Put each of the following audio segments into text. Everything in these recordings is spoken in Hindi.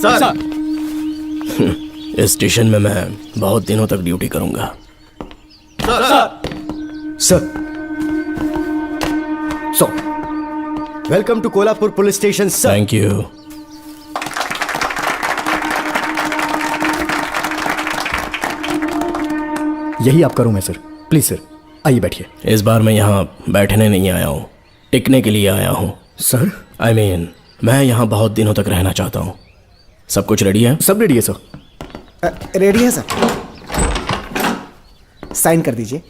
सर, इस स्टेशन में मैं बहुत दिनों तक ड्यूटी करूंगा। Sir, welcome to Kolhapur police station sir. Thank you. यही आपका रूम है सर, प्लीज सर आइए बैठिए। इस बार मैं यहाँ बैठने नहीं आया हूँ, टिकने के लिए आया हूँ। सर I mean, मैं यहाँ बहुत दिनों तक रहना चाहता हूँ। सब कुछ रेडी है? सब रेडी है सर। रेडी है सर, साइन कर दीजिए।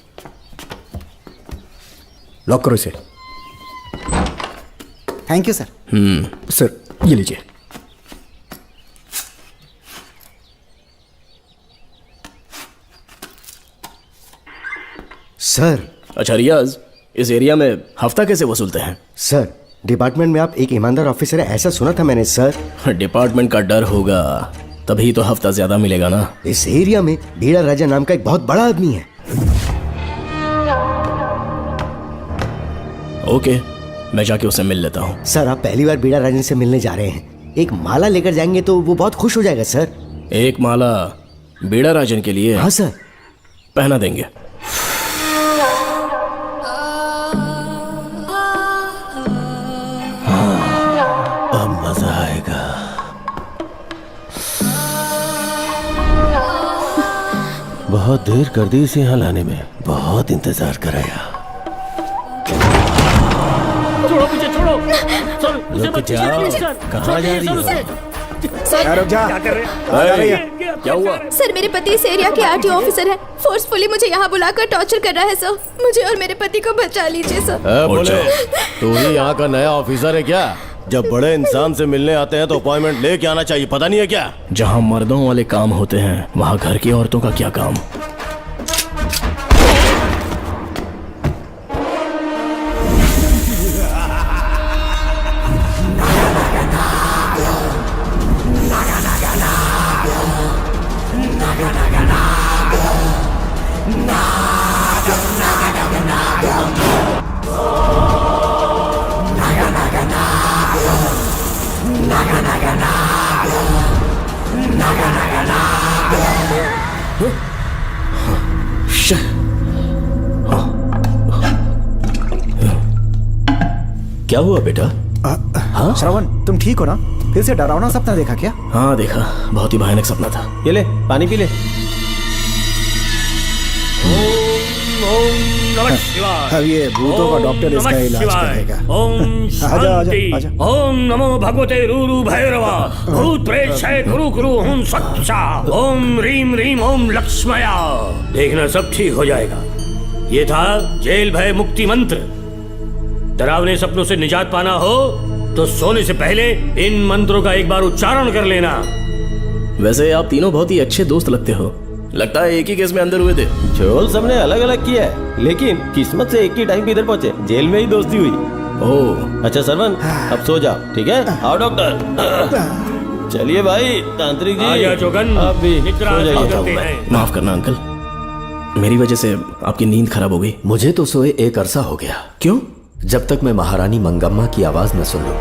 लॉक करो इसे। Thank you sir. सर ये लीजिए। सर। अच्छा रियाज, इस एरिया में हफ्ता कैसे वसूलते हैं? सर, डिपार्टमेंट में आप एक ईमानदार ऑफिसर है ऐसा सुना था मैंने सर। डिपार्टमेंट का डर होगा तभी तो हफ्ता ज्यादा मिलेगा ना। इस एरिया में बीड़ा राजा नाम का एक बहुत बड़ा आदमी है। ओके, मैं जाके उससे मिल लेता हूँ। सर आप पहली बार बीड़ा राजन से मिलने जा रहे हैं, एक माला लेकर जाएंगे तो वो बहुत खुश हो जाएगा सर। एक माला बीड़ा राजन के लिए? हाँ सर। पहना देंगे। अब मजा आएगा। बहुत देर कर दी इसे यहाँ लाने में, बहुत इंतजार कराया। छोड़ो मुझे, छोड़ो सर, रुक जाओ, कहाँ जा रही हो? रुक जा। क्या कर रहे हैं? क्या हुआ? सर मेरे पति इस एरिया के आरटीओ ऑफिसर हैं, फोर्सफुली मुझे यहाँ बुलाकर टॉर्चर कर रहा है सर। मुझे और मेरे पति को बचा लीजिए सर। बोले, तू ही यहाँ का नया ऑफिसर है क्या? जब बड़े इंसान से मिलने आते हैं तो अपॉइंटमेंट लेके आना चाहिए, पता नहीं है क्या? जहाँ मर्दों वाले काम होते हैं वहाँ घर की औरतों का क्या काम? क्या हुआ बेटा? हाँ श्रवण, तुम ठीक हो ना? फिर से डरावना सपना देखा क्या? हाँ देखा, बहुत ही भयानक सपना था। ये ले पानी पी ले। अब ये भूतों का डॉक्टर इसका इलाज करेगा। ओम शांति। आजा। ओम नमो भगवते रूरु भैरवा। भूत प्रेत शय कुरु कुरु हुं सच्चा। ओम रीम रीम ओम लक्ष्मया। देखना सब ठीक हो जाएगा। ये था जेल भय मुक्ति मंत्र। डरावने सपनों से निजात पाना हो तो सोने से पहले इन मंत्रों का एक बार उच्चारण कर लेना। वैसे आप तीनों बहुत ही अच्छे दोस्त लगते हो। लगता है एक ही केस में अंदर हुए थे। झोल सबने अलग अलग किया है, लेकिन किस्मत से एक ही टाइम पे इधर पहुंचे, जेल में ही दोस्ती हुई। ओह, अच्छा सरवन, अब सो जाओ, ठीक है? आओ डॉक्टर। चलिए भाई, तांत्रिक जी। आ जा चौगन, आप भी मित्र सो आराम जाइए। करते हैं। माफ करना अंकल, मेरी वजह से आपकी नींद खराब हो गई। मुझे तो सोए एक अरसा हो गया। क्यों? जब तक मैं महारानी मंगम्मा की आवाज न सुन लूं,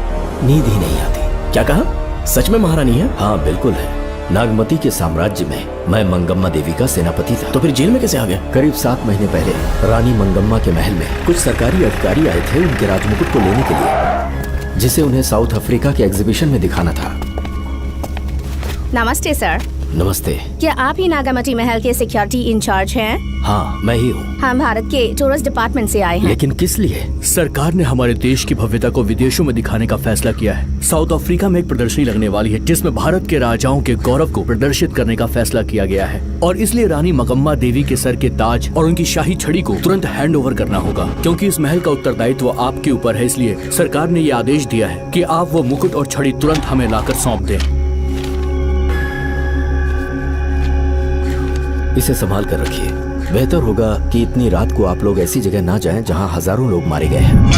नींद ही नहीं आती। क्या कहा? सच में महारानी है? हाँ बिल्कुल है। नागमती के साम्राज्य में मैं मंगम्मा देवी का सेनापति था। तो फिर जेल में कैसे आ गए? करीब 7 महीने पहले रानी मंगम्मा के महल में कुछ सरकारी अधिकारी आए थे उनके राजमुकुट को लेने के लिए, जिसे उन्हें साउथ अफ्रीका के एग्जीबिशन में दिखाना था। नमस्ते सर। नमस्ते। क्या आप ही नागामती महल के सिक्योरिटी इंचार्ज हैं? हाँ मैं ही हूँ। हम भारत के टूरिस्ट डिपार्टमेंट से आए हैं। लेकिन किस लिए? सरकार ने हमारे देश की भव्यता को विदेशों में दिखाने का फैसला किया है। साउथ अफ्रीका में एक प्रदर्शनी लगने वाली है जिसमें भारत के राजाओं के गौरव को प्रदर्शित करने का फैसला किया गया है, और इसलिए रानी मंगम्मा देवी के सर के ताज और उनकी शाही छड़ी को तुरंत हैंड ओवर करना होगा। क्योंकि इस महल का उत्तरदायित्व आपके ऊपर है, इसलिए सरकार ने ये आदेश दिया है कि आप वो मुकुट और छड़ी तुरंत हमें लाकर सौंप दें। इसे संभाल कर रखिए। बेहतर होगा कि इतनी रात को आप लोग ऐसी जगह ना जाएं जहां हजारों लोग मारे गए हैं।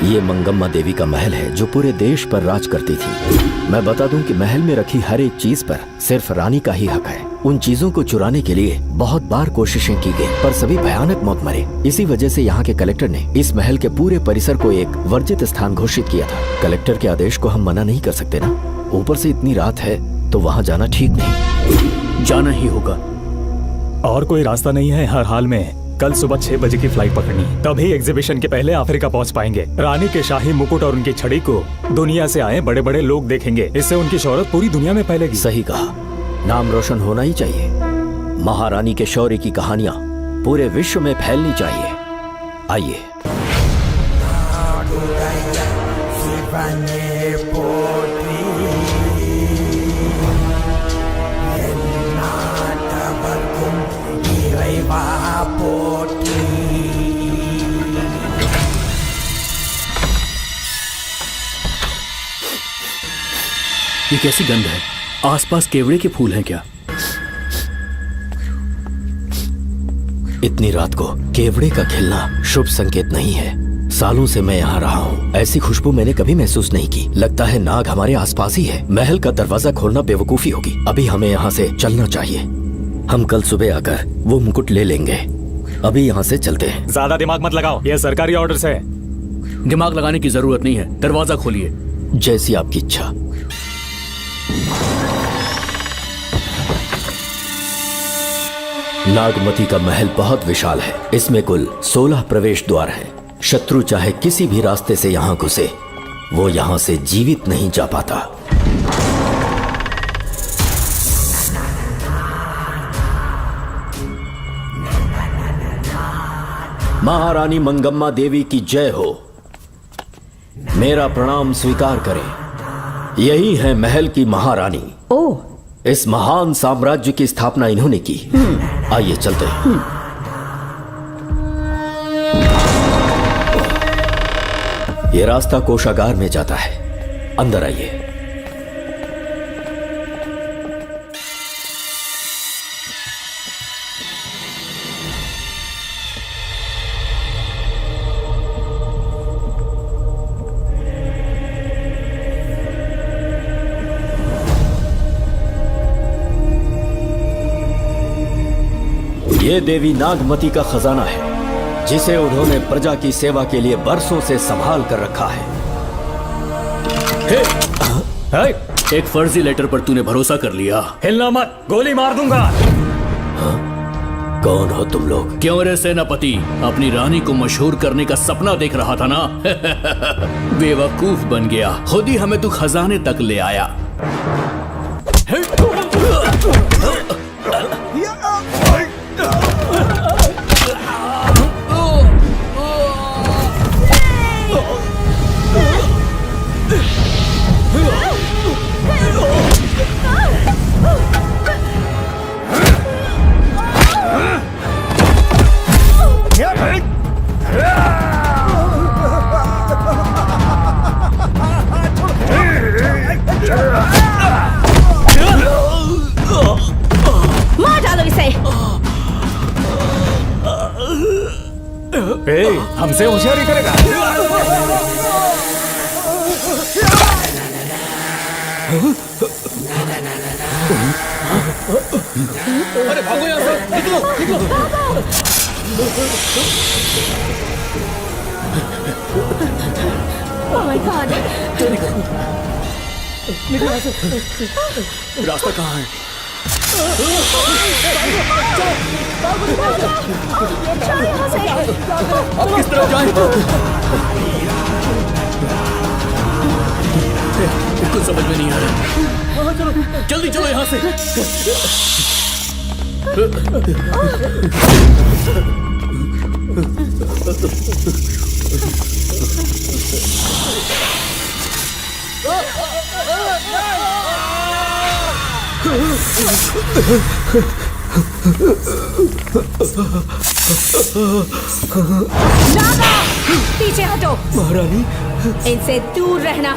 ये मंगम्मा देवी का महल है जो पूरे देश पर राज करती थी। मैं बता दूं कि महल में रखी हर एक चीज पर सिर्फ रानी का ही हक है। उन चीजों को चुराने के लिए बहुत बार कोशिशें की गई, पर सभी भयानक मौत मरे। इसी वजह से यहाँ के कलेक्टर ने इस महल के पूरे परिसर को एक वर्जित स्थान घोषित किया था। कलेक्टर के आदेश को हम मना नहीं कर सकते ना। ऊपर से इतनी रात है तो वहाँ जाना ठीक नहीं। जाना ही होगा। और कोई रास्ता नहीं है। हर हाल में कल सुबह 6 बजे की फ्लाइट पकड़नी, तभी एग्जीबिशन के पहले अफ्रीका पहुंच पाएंगे। रानी के शाही मुकुट और उनकी छड़ी को दुनिया से आए बड़े बड़े लोग देखेंगे। इससे उनकी शोहरत पूरी दुनिया में फैलेगी। सही कहा, नाम रोशन होना ही चाहिए। महारानी के शौर्य की कहानियां पूरे विश्व में फैलनी चाहिए। आइए। ये कैसी गंध है? आसपास केवड़े के फूल हैं क्या? इतनी रात को केवड़े का खिलना शुभ संकेत नहीं है। सालों से मैं यहाँ रहा हूँ, ऐसी खुशबू मैंने कभी महसूस नहीं की। लगता है नाग हमारे आसपास ही है। महल का दरवाजा खोलना बेवकूफी होगी। अभी हमें यहाँ से चलना चाहिए। हम कल सुबह आकर वो मुकुट ले लेंगे। अभी यहाँ से चलते हैं। ज्यादा दिमाग मत लगाओ, ये सरकारी ऑर्डर्स है। दिमाग लगाने की जरूरत नहीं है। दरवाजा खोलिए। जैसी आपकी इच्छा। नागमती का महल बहुत विशाल है। इसमें कुल 16 प्रवेश द्वार हैं। शत्रु चाहे किसी भी रास्ते से यहाँ घुसे, वो यहाँ से जीवित नहीं जा पाता। महारानी मंगम्मा देवी की जय हो। मेरा प्रणाम स्वीकार करें। यही है महल की महारानी। ओह, इस महान साम्राज्य की स्थापना इन्होंने की। आइए चलते हैं। ये रास्ता कोषागार में जाता है। अंदर आइए। ये देवी नागमती का खजाना है, जिसे उन्होंने प्रजा की सेवा के लिए बरसों से संभाल कर रखा है। एक फर्जी लेटर पर तूने भरोसा कर लिया। हिलना मत, गोली मार दूंगा। कौन हो तुम लोग? क्यों रे सेनापति, अपनी रानी को मशहूर करने का सपना देख रहा था ना? बेवकूफ बन गया। खुद ही हमें तू खजाने तक ले आया। मार डालो इसे। हमसे होशियारी करेगा। अरे भागो यहाँ से, निकलो निकलो। Oh my God! निकलो यहाँ से। रास्ता कहाँ है? अब किस तरफ जाएं? कुछ समझ में नहीं आ रहा। चलो जल्दी चलो यहाँ से। नागा! पीछे हटो। महारानी, इनसे दूर रहना।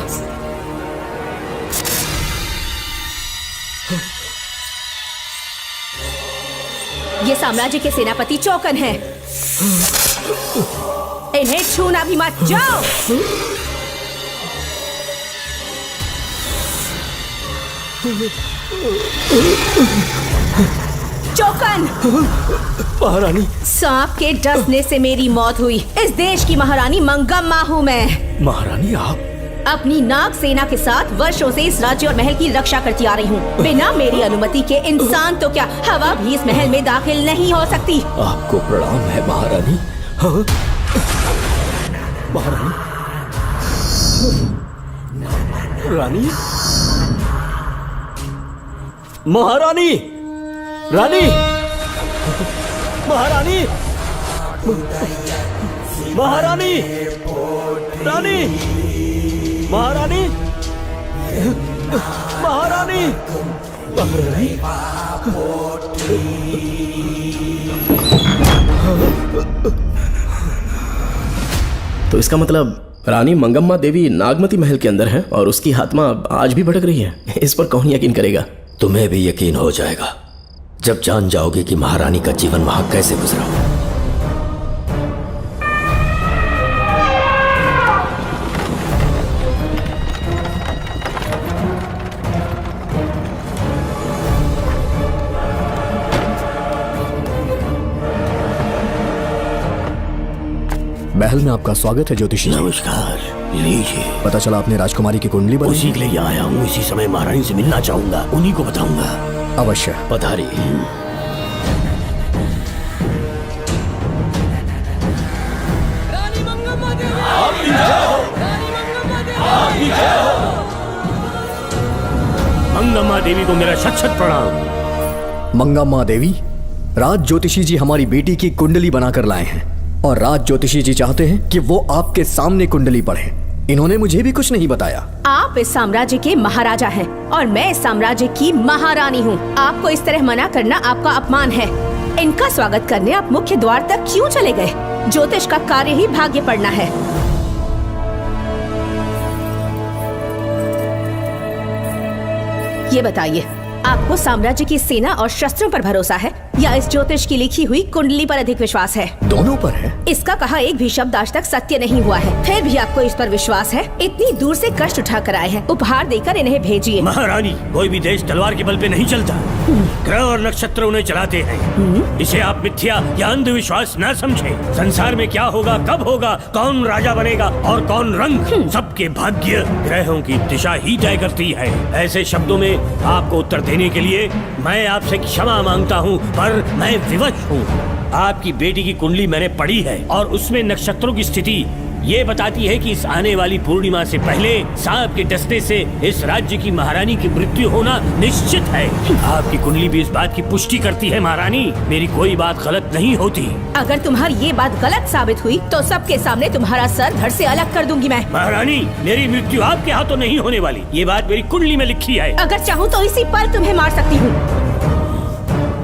ये साम्राज्य के सेनापति चौकन हैं। इन्हें छूना भी मत। जाओ। चौकन! महारानी, सांप के डसने से मेरी मौत हुई। इस देश की महारानी मंगम्मा हूँ मैं। महारानी आप अपनी नाग सेना के साथ वर्षों से इस राज्य और महल की रक्षा करती आ रही हूँ। बिना मेरी अनुमति के इंसान तो क्या, हवा भी इस महल में दाखिल नहीं हो सकती। आपको प्रणाम है महारानी। हाँ? महारानी, रानी, महारानी, रानी, महारानी, महारानी, रानी, महारानी, महारानी, तो इसका मतलब रानी मंगम्मा देवी नागमती महल के अंदर है और उसकी आत्मा आज भी भटक रही है। इस पर कौन यकीन करेगा? तुम्हें भी यकीन हो जाएगा जब जान जाओगे कि महारानी का जीवन वहां कैसे गुजरा। महल में आपका स्वागत है ज्योतिषी। नमस्कार, लीजिए। पता चला आपने राजकुमारी की कुंडली बनाई। उसी के लिए आया हूँ। इसी समय महारानी से मिलना चाहूंगा, उन्हीं को बताऊंगा। अवश्य पधारिए। मंगम्मा देवी को मेरा शत शत प्रणाम। मंगम्मा देवी, राज ज्योतिषी जी हमारी बेटी की कुंडली बनाकर लाए हैं और राज ज्योतिषी जी चाहते हैं कि वो आपके सामने कुंडली पढ़े। इन्होंने मुझे भी कुछ नहीं बताया। आप इस साम्राज्य के महाराजा हैं और मैं इस साम्राज्य की महारानी हूँ। आपको इस तरह मना करना आपका अपमान है। इनका स्वागत करने आप मुख्य द्वार तक क्यों चले गए? ज्योतिष का कार्य ही भाग्य पढ़ना है। ये बताइए, आपको साम्राज्य की सेना और शस्त्रों पर भरोसा है या इस ज्योतिष की लिखी हुई कुंडली पर अधिक विश्वास है? दोनों पर है। इसका कहा एक भी शब्द आज तक सत्य नहीं हुआ है, फिर भी आपको इस पर विश्वास है? इतनी दूर से कष्ट उठा कर आए हैं, उपहार देकर इन्हें भेजिए। महारानी, कोई भी देश तलवार के बल पे नहीं चलता। ग्रह और नक्षत्र उन्हें चलाते हैं। इसे आप मिथ्या या अंधविश्वास न समझें। संसार में क्या होगा, कब होगा, कौन राजा बनेगा और कौन रंग, सबके भाग्य ग्रहों की दिशा ही तय करती है। ऐसे शब्दों में आपको उत्तर देने के लिए मैं आपसे क्षमा मांगता हूँ, पर मैं विवश हूँ। आपकी बेटी की कुंडली मैंने पढ़ी है और उसमें नक्षत्रों की स्थिति ये बताती है कि इस आने वाली पूर्णिमा से पहले सांप के डसने से इस राज्य की महारानी की मृत्यु होना निश्चित है। आपकी कुंडली भी इस बात की पुष्टि करती है। महारानी, मेरी कोई बात गलत नहीं होती। अगर तुम्हारी ये बात गलत साबित हुई तो सबके सामने तुम्हारा सर धड़ से अलग कर दूंगी मैं। महारानी, मेरी मृत्यु आपके हाथों नहीं होने वाली, ये बात मेरी कुंडली में लिखी है। अगर चाहूँ तो इसी पल तुम्हें मार सकती हूँ।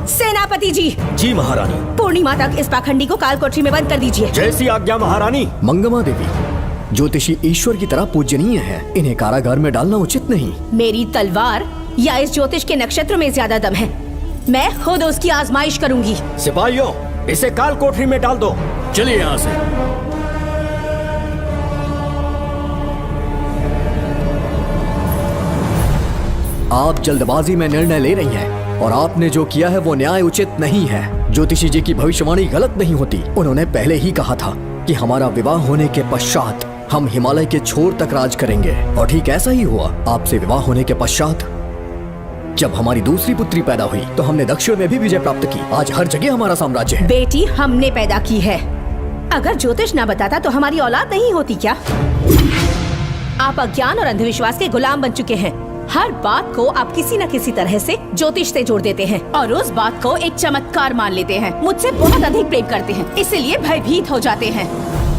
सेनापति जी। जी महारानी। पूर्णिमा तक इस पाखंडी को काल कोठरी में बंद कर दीजिए। जैसी आज्ञा महारानी। मंगम्मा देवी, ज्योतिषी ईश्वर की तरह पूजनीय है, इन्हें कारागार में डालना उचित नहीं। मेरी तलवार या इस ज्योतिष के नक्षत्रों में ज्यादा दम है। मैं खुद उसकी आजमाइश करूंगी। सिपाहियों, इसे काल कोठरी में डाल दो। चलिए यहाँ से। आप जल्दबाजी में निर्णय ले रही हैं और आपने जो किया है वो न्याय उचित नहीं है। ज्योतिषी जी की भविष्यवाणी गलत नहीं होती। उन्होंने पहले ही कहा था कि हमारा विवाह होने के पश्चात हम हिमालय के छोर तक राज करेंगे, और ठीक ऐसा ही हुआ। आपसे विवाह होने के पश्चात जब हमारी दूसरी पुत्री पैदा हुई तो हमने दक्षिण में भी विजय प्राप्त की। आज हर जगह हमारा साम्राज्य है। बेटी हमने पैदा की है। अगर ज्योतिष ना बताता तो हमारी औलाद नहीं होती क्या? आप अज्ञान और अंधविश्वास के गुलाम बन चुके हैं। हर बात को आप किसी न किसी तरह से ज्योतिष से जोड़ देते हैं और उस बात को एक चमत्कार मान लेते हैं। मुझसे बहुत अधिक प्रेम करते हैं, इसीलिए भयभीत हो जाते हैं।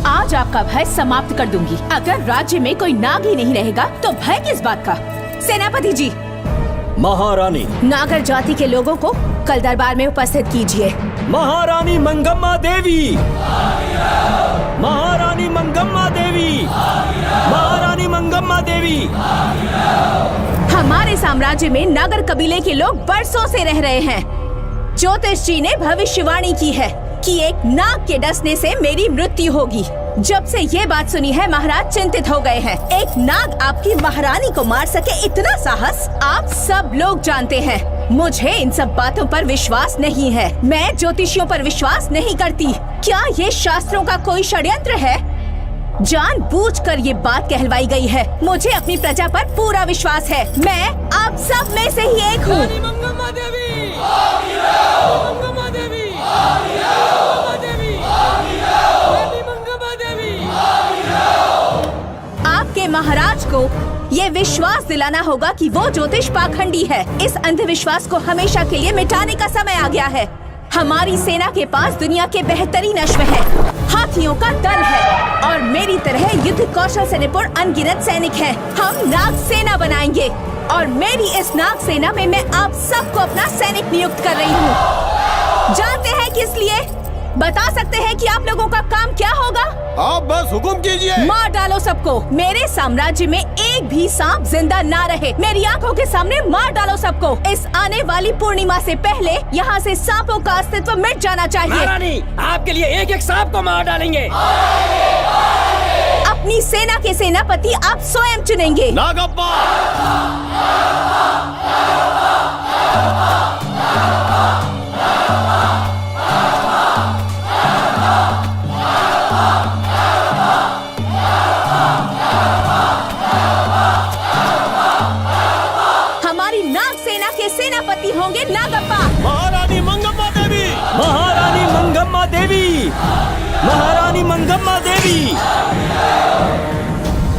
आज आपका भय समाप्त कर दूंगी। अगर राज्य में कोई नाग ही नहीं रहेगा तो भय किस बात का? सेनापति जी। महारानी। नागर जाति के लोगों को कल दरबार में उपस्थित कीजिए। महारानी मंगम्मा देवी। महारानी मंगम्मा देवी। महारानी मंगम्मा देवी। हमारे साम्राज्य में नागर कबीले के लोग बरसों से रह रहे हैं। ज्योतिष जी ने भविष्यवाणी की है कि एक नाग के डसने से मेरी मृत्यु होगी। जब से ये बात सुनी है महाराज चिंतित हो गए हैं। एक नाग आपकी महारानी को मार सके इतना साहस आप सब लोग जानते हैं। मुझे इन सब बातों पर विश्वास नहीं है। मैं ज्योतिषियों पर विश्वास नहीं करती। क्या ये शास्त्रों का कोई षड्यंत्र है? जानबूझकर ये बात कहलवाई गई है। मुझे अपनी प्रजा पर पूरा विश्वास है। मैं आप सब में से ही एक हूँ। आपके महाराज को ये विश्वास दिलाना होगा कि वो ज्योतिष पाखंडी है। इस अंधविश्वास को हमेशा के लिए मिटाने का समय आ गया है। हमारी सेना के पास दुनिया के बेहतरीन अश्व है, हाथियों का दल है और मेरी तरह युद्ध कौशल से निपुण अनगिनत सैनिक हैं। हम नाग सेना बनाएंगे और मेरी इस नाग सेना में मैं आप सबको अपना सैनिक नियुक्त कर रही हूँ। जानते हैं किस लिए? बता सकते हैं कि आप लोगों का काम क्या होगा? आप बस हुक्म कीजिए। मार डालो सबको। मेरे साम्राज्य में एक भी सांप जिंदा ना रहे। मेरी आंखों के सामने मार डालो सबको। इस आने वाली पूर्णिमा से पहले यहाँ से सांपों का अस्तित्व मिट जाना चाहिए। महारानी, आपके लिए एक एक सांप को मार डालेंगे। अपनी सेना के सेनापति आप स्वयं चुनेंगे। नागप्पा। सेनापति होंगे नागप्पा। महारानी मंगम्मा देवी। महारानी मंगम्मा देवी। महारानी मंगम्मा देवी।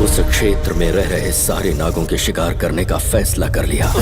उस क्षेत्र में रह रहे सारे नागों के शिकार करने का फैसला कर लिया।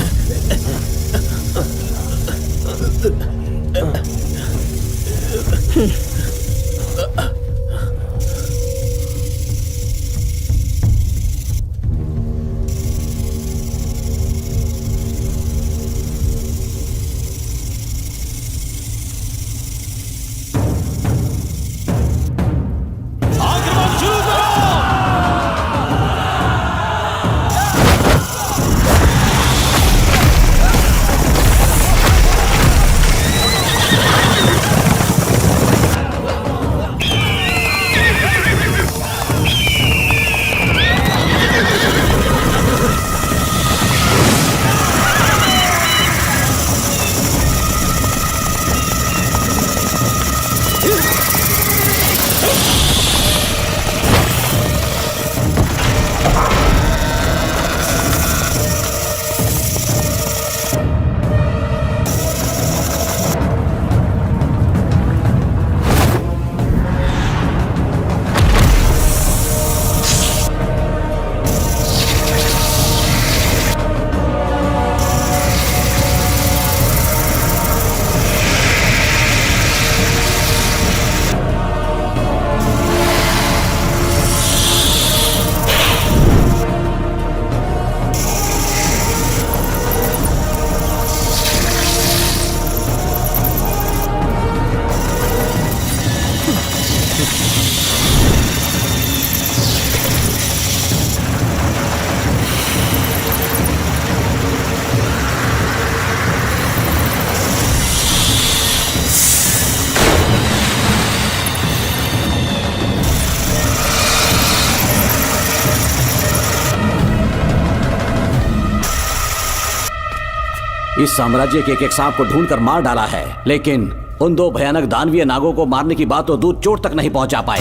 इस साम्राज्य के एक एक सांप को ढूंढकर मार डाला है, लेकिन उन दो भयानक दानवीय नागों को मारने की बात तो दूर चोट तक नहीं पहुंचा पाए।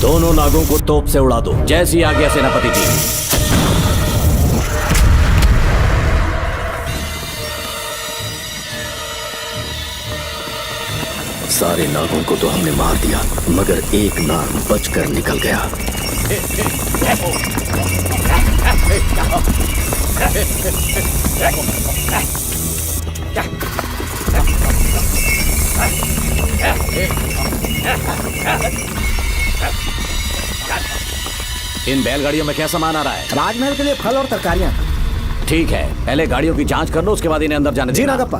दोनों नागों को तोप से उड़ा दो, जैसी आज्ञा सेनापति जी। सारे नागों को तो हमने मार दिया, मगर एक नाग बचकर निकल गया। इन बैलगाड़ियों में क्या सामान आ रहा है? राजमहल के लिए फल और तरकारियां। ठीक है, पहले गाड़ियों की जांच कर लो, उसके बाद इन्हें अंदर जाने जी देना। नागप्पा।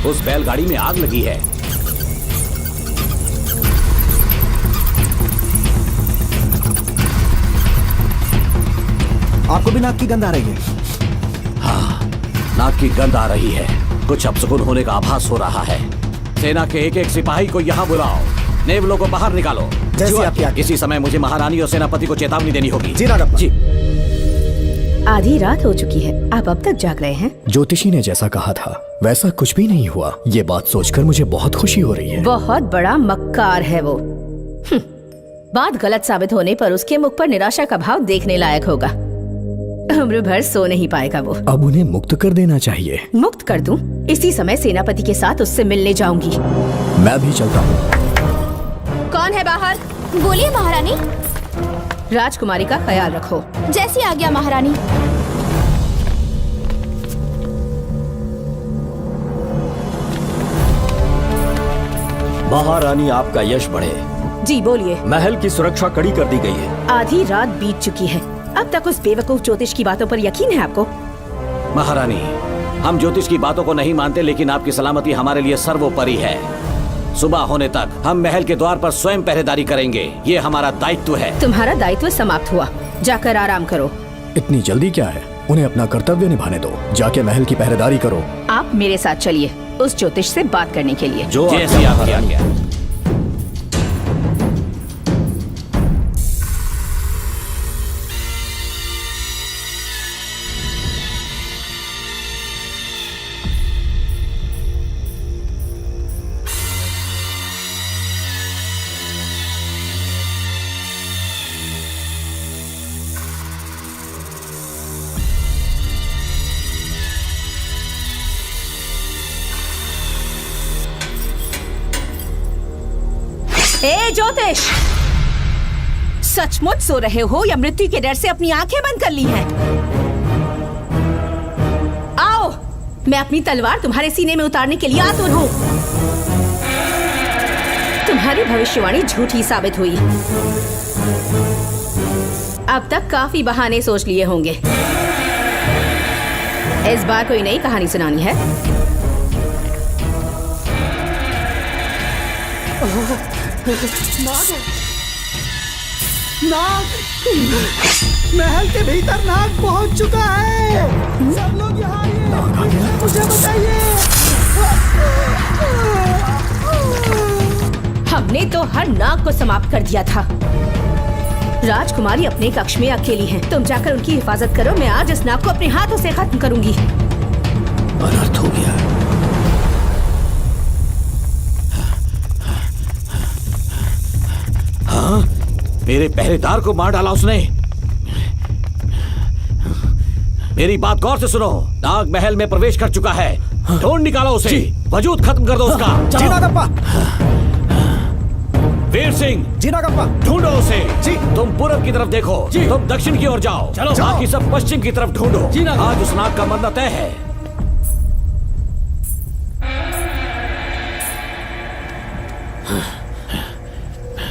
उस बैलगाड़ी में आग लगी है। आपको भी नाक की गंध आ रही है? हाँ, नाक की गंध आ रही है। कुछ अपशकुन होने का आभास हो रहा है। सेना के एक एक सिपाही को यहाँ बुलाओ, नेवलों को बाहर निकालो। जैसी आपकी आज्ञा। इसी समय मुझे महारानी और सेनापति को चेतावनी देनी होगी। जी नागप्पा। जी। आधी रात हो चुकी है, आप अब तक जाग रहे हैं? ज्योतिषी ने जैसा कहा था वैसा कुछ भी नहीं हुआ। ये बात सोचकर मुझे बहुत खुशी हो रही है। बहुत बड़ा मक्कार है वो। बात गलत साबित होने पर उसके मुख पर निराशा का भाव देखने लायक होगा। उम्र भर सो नहीं पाएगा वो। अब उन्हें मुक्त कर देना चाहिए। मुक्त कर दूं? इसी समय सेनापति के साथ उससे मिलने जाऊंगी। मैं भी चलता हूँ। कौन है बाहर? बोलिए महारानी। राजकुमारी का ख्याल रखो। जैसी आज्ञा महारानी। महारानी, आपका यश बढ़े। जी बोलिए। महल की सुरक्षा कड़ी कर दी गई है। आधी रात बीत चुकी है, अब तक उस बेवकूफ ज्योतिष की बातों पर यकीन है आपको? महारानी, हम ज्योतिष की बातों को नहीं मानते, लेकिन आपकी सलामती हमारे लिए सर्वोपरि है। सुबह होने तक हम महल के द्वार पर स्वयं पहरेदारी करेंगे, ये हमारा दायित्व है। तुम्हारा दायित्व समाप्त हुआ, जाकर आराम करो। इतनी जल्दी क्या है? उन्हें अपना कर्तव्य निभाने दो। जाके महल की पहरेदारी करो। आप मेरे साथ चलिए उस ज्योतिष से बात करने के लिए। जो जैसी आपकी आज्ञा। ए ज्योतिष, सचमुच सो रहे हो या मृत्यु के डर से अपनी आंखें बंद कर ली हैं? आओ, मैं अपनी तलवार तुम्हारे सीने में उतारने के लिए आतुर हूं। तुम्हारी भविष्यवाणी झूठी साबित हुई। अब तक काफी बहाने सोच लिए होंगे। इस बार कोई नई कहानी सुनानी है? नाग! महल के भीतर नाग पहुंच चुका है। सब लोग यहाँ आइए, मुझे बचाइए। हमने तो हर नाग को समाप्त कर दिया था। राजकुमारी अपने कक्ष में अकेली हैं। तुम जाकर उनकी हिफाजत करो, मैं आज इस नाग को अपने हाथों से खत्म करूंगी। अनर्थ हो गया। हाँ? मेरे पहरेदार को मार डाला उसने। मेरी बात गौर से सुनो, नाग महल में प्रवेश कर चुका है। ढूंढ निकालो उसे, वजूद खत्म कर दो उसका। जी नागप्पा। वीर सिंह, जी नागप्पा। ढूंढो उसे। जी। तुम पूरब की तरफ देखो, तुम दक्षिण की ओर जाओ। चलो। बाकी सब पश्चिम की तरफ ढूंढो। आज उस नाग का मरना तय है।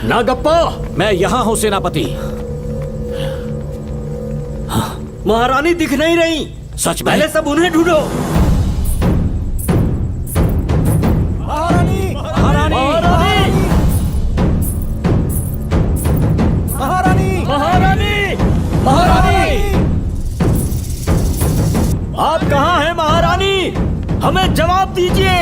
नागप्पा, मैं यहाँ हूँ सेनापति। महारानी दिख नहीं रही। सच में? पहले सब उन्हें ढूंढो। महारानी! महारानी! महारानी! महारानी! महारानी! आप कहाँ हैं महारानी? हमें जवाब दीजिए।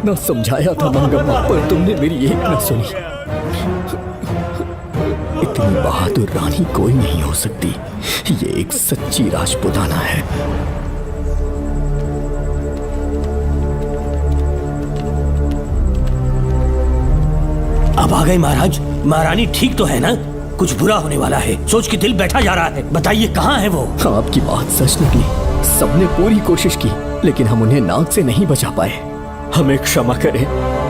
कितना समझाया था मंगम्मा, पर तुमने मेरी एक न सुनी। इतनी बहादुर रानी कोई नहीं हो सकती। ये एक सच्ची राजपुताना है। अब आ गए महाराज। महारानी ठीक तो है ना? कुछ बुरा होने वाला है, सोच के दिल बैठा जा रहा है। बताइए कहाँ है वो? आपकी बात सच निकली। सबने पूरी कोशिश की, लेकिन हम उन्हें नाग से नहीं बचा पाए। हमें क्षमा करें,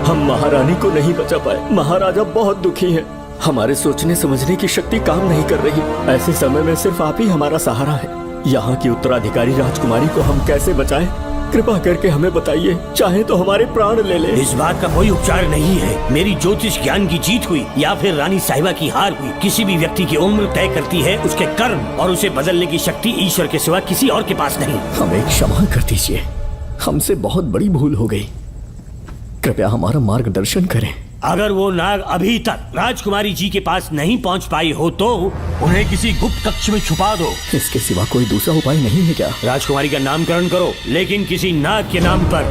हम महारानी को नहीं बचा पाए। महाराजा बहुत दुखी है। हमारे सोचने समझने की शक्ति काम नहीं कर रही। ऐसे समय में सिर्फ आप ही हमारा सहारा है। यहाँ की उत्तराधिकारी राजकुमारी को हम कैसे बचाएं? कृपा करके हमें बताइए, चाहे तो हमारे प्राण ले ले। इस बात का कोई उपचार नहीं है। मेरी ज्योतिष ज्ञान की जीत हुई या फिर रानी साहिबा की हार हुई। किसी भी व्यक्ति की उम्र तय करती है उसके कर्म, और उसे बदलने की शक्ति ईश्वर के सिवा किसी और के पास नहीं। हमें क्षमा कर दीजिए, हमसे बहुत बड़ी भूल हो गई। कृपया हमारा मार्गदर्शन करें। अगर वो नाग अभी तक राजकुमारी जी के पास नहीं पहुंच पाई हो तो उन्हें किसी गुप्त कक्ष में छुपा दो। इसके सिवा कोई दूसरा उपाय नहीं है क्या? राजकुमारी का नामकरण करो, लेकिन किसी नाग के नाम पर।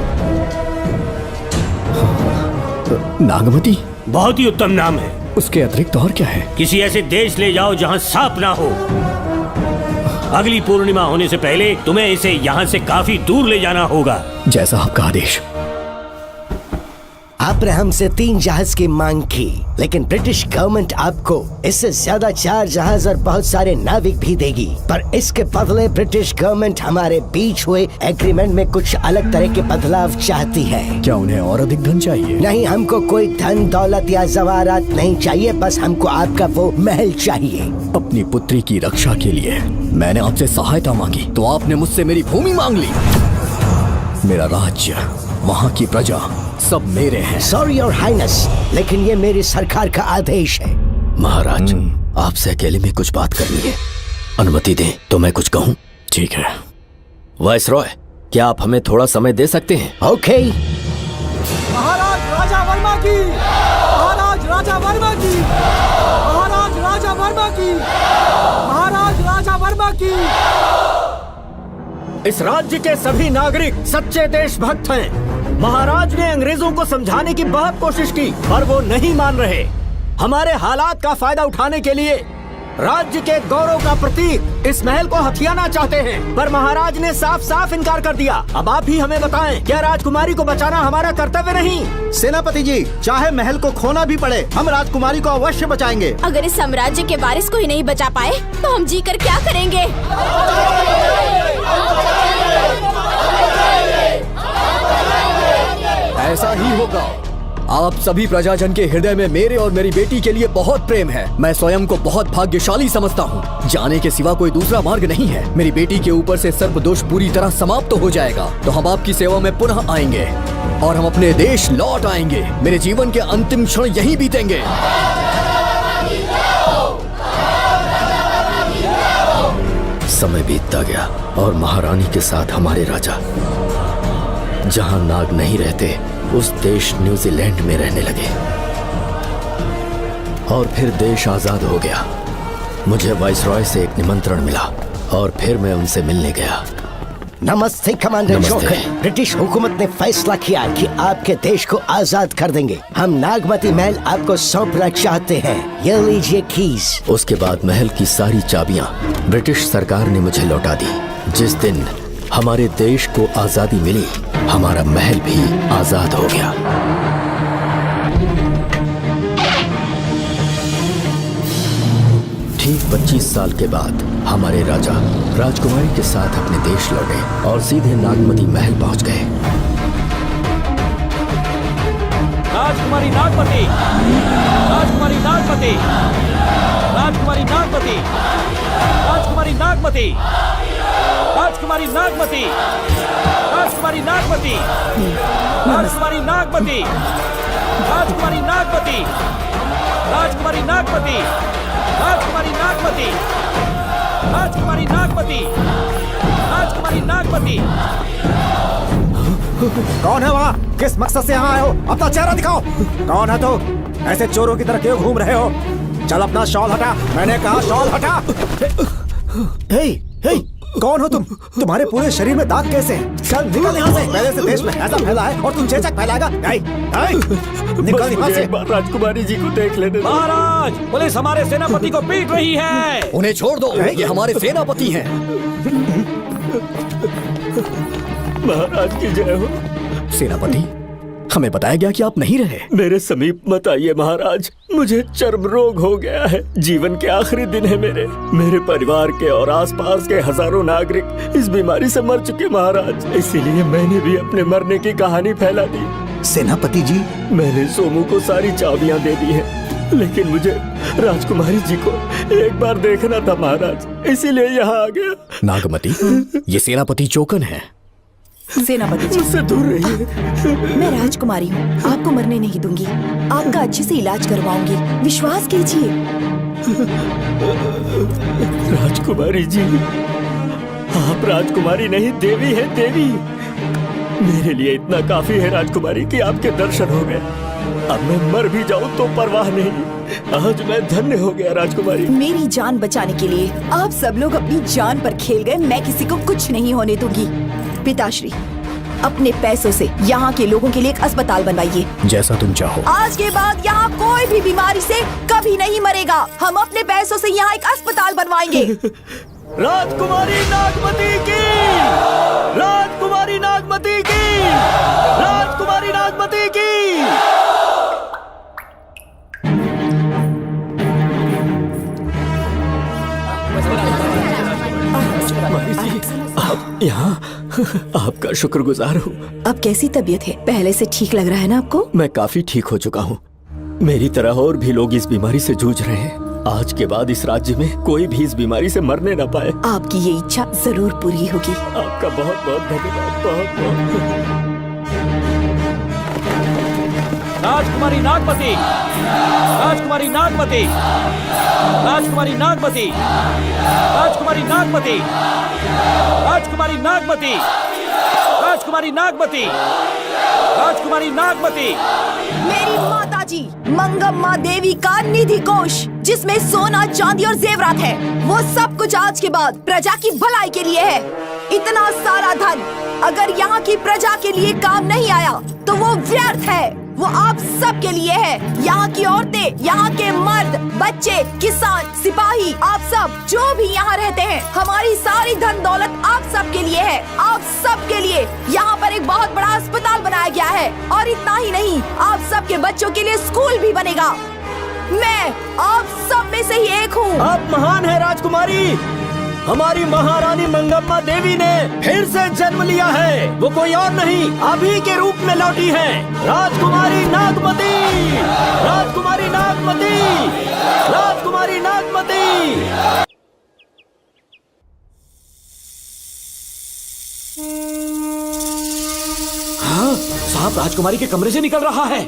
नागमती बहुत ही उत्तम नाम है। उसके अतिरिक्त और क्या है? किसी ऐसे देश ले जाओ जहाँ सांप ना हो। अगली पूर्णिमा होने से पहले तुम्हें इसे यहाँ से काफी दूर ले जाना होगा। जैसा आपका आदेश। आपने हमसे 3 जहाज की मांग की, लेकिन ब्रिटिश गवर्नमेंट आपको इससे ज्यादा 4 जहाज और बहुत सारे नाविक भी देगी। पर इसके बदले ब्रिटिश गवर्नमेंट हमारे बीच हुए एग्रीमेंट में कुछ अलग तरह के बदलाव चाहती है। क्या उन्हें और अधिक धन चाहिए? नहीं, हमको कोई धन दौलत या जवाहरात नहीं चाहिए, बस हमको आपका वो महल चाहिए। अपनी पुत्री की रक्षा के लिए मैंने आपसे सहायता मांगी तो आपने मुझसे मेरी भूमि मांग ली। मेरा राज्य, वहाँ की प्रजा सब मेरे हैं। सॉरी योर हाइनेस, लेकिन ये मेरी सरकार का आदेश है। महाराज, आपसे अकेले में कुछ बात करनी है। अनुमति दें तो मैं कुछ कहूँ? ठीक है। वाइसरॉय, क्या आप हमें थोड़ा समय दे सकते हैं? ओके। महाराज राजा वर्मा की, महाराज राजा वर्मा की, महाराज राजा वर्मा की, महाराज राजा वर्मा की। इस राज्य के सभी नागरिक सच्चे देशभक्त हैं। महाराज ने अंग्रेजों को समझाने की बहुत कोशिश की, पर वो नहीं मान रहे। हमारे हालात का फायदा उठाने के लिए राज्य के गौरव का प्रतीक इस महल को हथियाना चाहते हैं, पर महाराज ने साफ साफ इनकार कर दिया। अब आप ही हमें बताएं, क्या राजकुमारी को बचाना हमारा कर्तव्य नहीं? सेनापति जी, चाहे महल को खोना भी पड़े, हम राजकुमारी को अवश्य बचाएंगे। अगर इस साम्राज्य के वारिस को ही नहीं बचा पाए तो हम जी कर क्या करेंगे? ऐसा ही होगा। आप सभी प्रजाजन के हृदय में मेरे और मेरी बेटी के लिए बहुत प्रेम है। मैं स्वयं को बहुत भाग्यशाली समझता हूँ। जाने के सिवा कोई दूसरा मार्ग नहीं है। मेरी बेटी के ऊपर से सर्प दोष पूरी तरह समाप्त हो जाएगा तो हम आपकी सेवा में पुनः आएंगे और हम अपने देश लौट आएंगे। मेरे जीवन के अंतिम क्षण यहीं बीतेंगे। समय बीतता गया और महारानी के साथ हमारे राजा जहाँ नाग नहीं रहते उस देश न्यूजीलैंड में रहने लगे और फिर देश आजाद हो गया। मुझे वाइसरॉय से एक निमंत्रण मिला और फिर मैं उनसे मिलने गया। नमस्ते कमांडर जोकर। ब्रिटिश हुकूमत ने फैसला किया कि आपके देश को आजाद कर देंगे। हम नागमती महल आपको सौंपना चाहते हैं। ये लीजिए कीज। उसके बाद महल की सारी चाबियां ब्रिटिश सरकार ने मुझे लौटा दी। जिस दिन हमारे देश को आजादी मिली, हमारा महल भी आजाद हो गया। ठीक 25 साल के बाद हमारे राजा राजकुमारी के साथ अपने देश लौटे और सीधे नागमती महल पहुंच गए। राजकुमारी नागमती, राजकुमारी नागमती, राजकुमारी नागमती, राजकुमारी नागमती, राजकुमारी नागमती, राजकुमारी नागमती, राजकुमारी नागमती, राजकुमारी नागमती, राजकुमारी नागमती, राजकुमारी नागमती, राजकुमारी नागमती, राजकुमारी नागमती। कौन है वहाँ? किस मकसद से यहाँ आए हो? अपना चेहरा दिखाओ। कौन है तो? ऐसे चोरों की तरह क्यों घूम रहे हो? चल अपना शॉल हटा। मैंने कहा शॉल हटा। हे, हे, कौन हो तुम? तुम्हारे पूरे शरीर में दाग कैसे हैं? चल निकल यहाँ से। पहले से देश में ऐसा फैला है और तुम चेचक फैलाएगा? निकल यहाँ से। राजकुमारी जी को देख लेने दो। महाराज, पुलिस हमारे सेनापति को पीट रही है। उन्हें छोड़ दो, ये हमारे सेनापति हैं। महाराज की जय हो। सेनापति, हमें बताया गया कि आप नहीं रहे। मेरे समीप मत आइए महाराज, मुझे चर्म रोग हो गया है। जीवन के आखिरी दिन है मेरे परिवार के और आसपास के हजारों नागरिक इस बीमारी से मर चुके महाराज। इसीलिए मैंने भी अपने मरने की कहानी फैला दी। सेनापति जी, मैंने सोमू को सारी चाबियां दे दी हैं, लेकिन मुझे राजकुमारी जी को एक बार देखना था महाराज, इसीलिए यहाँ आ गया। नागमती, ये सेनापति चोकन है। सेनापति जी, उससे दूर रहिए। मैं राजकुमारी हूँ, आपको मरने नहीं दूंगी। आपका अच्छे से इलाज करवाऊंगी, विश्वास कीजिए। राजकुमारी जी, आप राजकुमारी नहीं देवी है, देवी। मेरे लिए इतना काफी है राजकुमारी कि आपके दर्शन हो गए। अब मैं मर भी जाऊं तो परवाह नहीं। आज मैं धन्य हो गया राजकुमारी। मेरी जान बचाने के लिए आप सब लोग अपनी जान पर खेल गए। मैं किसी को कुछ नहीं होने दूंगी। पिताश्री, अपने पैसों से यहाँ के लोगों के लिए एक अस्पताल बनवाइए। जैसा तुम चाहो। आज के बाद यहाँ कोई भी बीमारी से कभी नहीं मरेगा। हम अपने पैसों से यहाँ एक अस्पताल बनवाएंगे। राजकुमारी नागमती की, राजकुमारी नागमती की, राजकुमारी नागमती की। आप यहाँ, आपका शुक्रगुजार हूँ। अब कैसी तबीयत है? पहले से ठीक लग रहा है ना आपको? मैं काफी ठीक हो चुका हूँ। मेरी तरह और भी लोग इस बीमारी से जूझ रहे हैं। आज के बाद इस राज्य में कोई भी इस बीमारी से मरने न पाए। आपकी ये इच्छा जरूर पूरी होगी। आपका बहुत बहुत धन्यवाद, बहुत बहुत। राजकुमारी नागमती, राजकुमारी नागमती, राजकुमारी नागमती, राजकुमारी नागमती, राजकुमारी नागमती, राजकुमारी नागमती, राजकुमारी नागमती। मेरी माताजी मंगम्मा देवी का निधि कोष, जिसमें सोना, चांदी और जेवरात है, वो सब कुछ आज के बाद प्रजा की भलाई के लिए है। इतना सारा धन अगर यहाँ की प्रजा के लिए काम नहीं आया तो वो व्यर्थ है। वो आप सब के लिए है। यहाँ की औरतें, यहाँ के मर्द, बच्चे, किसान, सिपाही, आप सब जो भी यहाँ रहते हैं, हमारी सारी धन दौलत आप सब के लिए है। आप सब के लिए यहाँ पर एक बहुत बड़ा अस्पताल बनाया गया है। और इतना ही नहीं, आप सब के बच्चों के लिए स्कूल भी बनेगा। मैं आप सब में से ही एक हूँ। आप महान है राजकुमारी। हमारी महारानी मंगम्मा देवी ने फिर से जन्म लिया है। वो कोई और नहीं, अभी के रूप में लौटी है। राजकुमारी नागमती, राजकुमारी नागमती, राजकुमारी नागमती। हाँ, साहब राजकुमारी के कमरे से निकल रहा है।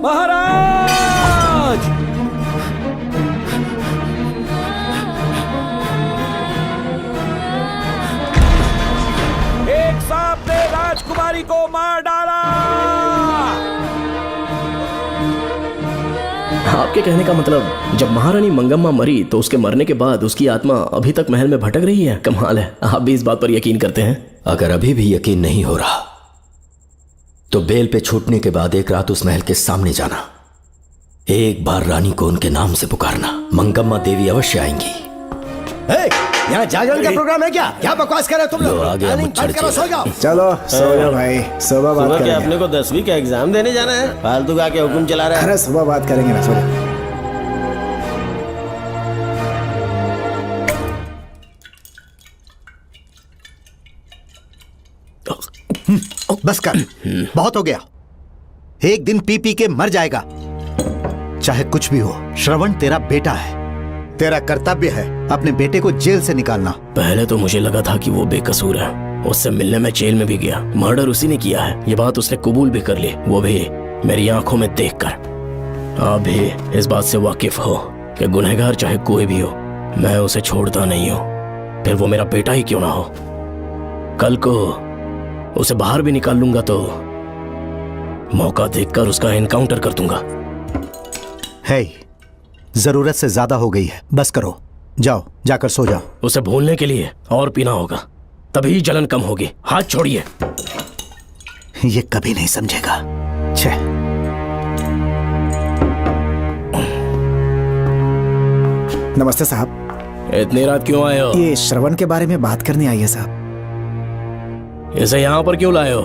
महाराज! एक सांप ने राजकुमारी को मार डाला। आपके कहने का मतलब जब महारानी मंगम्मा मरी तो उसके मरने के बाद उसकी आत्मा अभी तक महल में भटक रही है? कमाल है, आप भी इस बात पर यकीन करते हैं? अगर अभी भी यकीन नहीं हो रहा तो बेल पे छूटने के बाद एक रात उस महल के सामने जाना, एक बार रानी को उनके नाम से पुकारना। मंगम्मा देवी अवश्य आएंगी। यहाँ जागरण का प्रोग्राम है क्या? क्या बकवास कर रहे हो तुम लोग? सो जाओ। चलो सो जाओ भाई, सुबह बात करेंगे। अपने को 10वीं का एग्जाम देने जाना है, फालतू का के हुक्म चला रहा है। अरे सुबह बात करेंगे ना, सो जाओ। बस कर, बहुत हो गया। एक दिन पी पी के मर जाएगा, चाहे कुछ भी हो। श्रवण तेरा बेटा है, तेरा कर्तव्य है अपने बेटे को जेल से निकालना। पहले तो मुझे लगा था कि वो बेकसूर है, उससे मिलने में जेल में भी गया। मर्डर उसी ने किया है, ये बात उसने कबूल भी कर ली, वो भी मेरी आंखों में देखकर। आप भी इस बात से वाकिफ हो कि गुनहगार चाहे कोई भी हो, मैं उसे छोड़ता नहीं हूँ, फिर वो मेरा बेटा ही क्यों ना हो। कल को उसे बाहर भी निकाल लूंगा तो मौका देखकर उसका एनकाउंटर कर दूंगा। है, जरूरत से ज्यादा हो गई है, बस करो। जाओ, जाकर सो जाओ। उसे भूलने के लिए और पीना होगा, तभी जलन कम होगी। हाथ छोड़िए। ये कभी नहीं समझेगा। छे। नमस्ते साहब। इतनी रात क्यों आए हो? ये श्रवण के बारे में बात करने आई है साहब। इसे यहाँ पर क्यों लाए हो?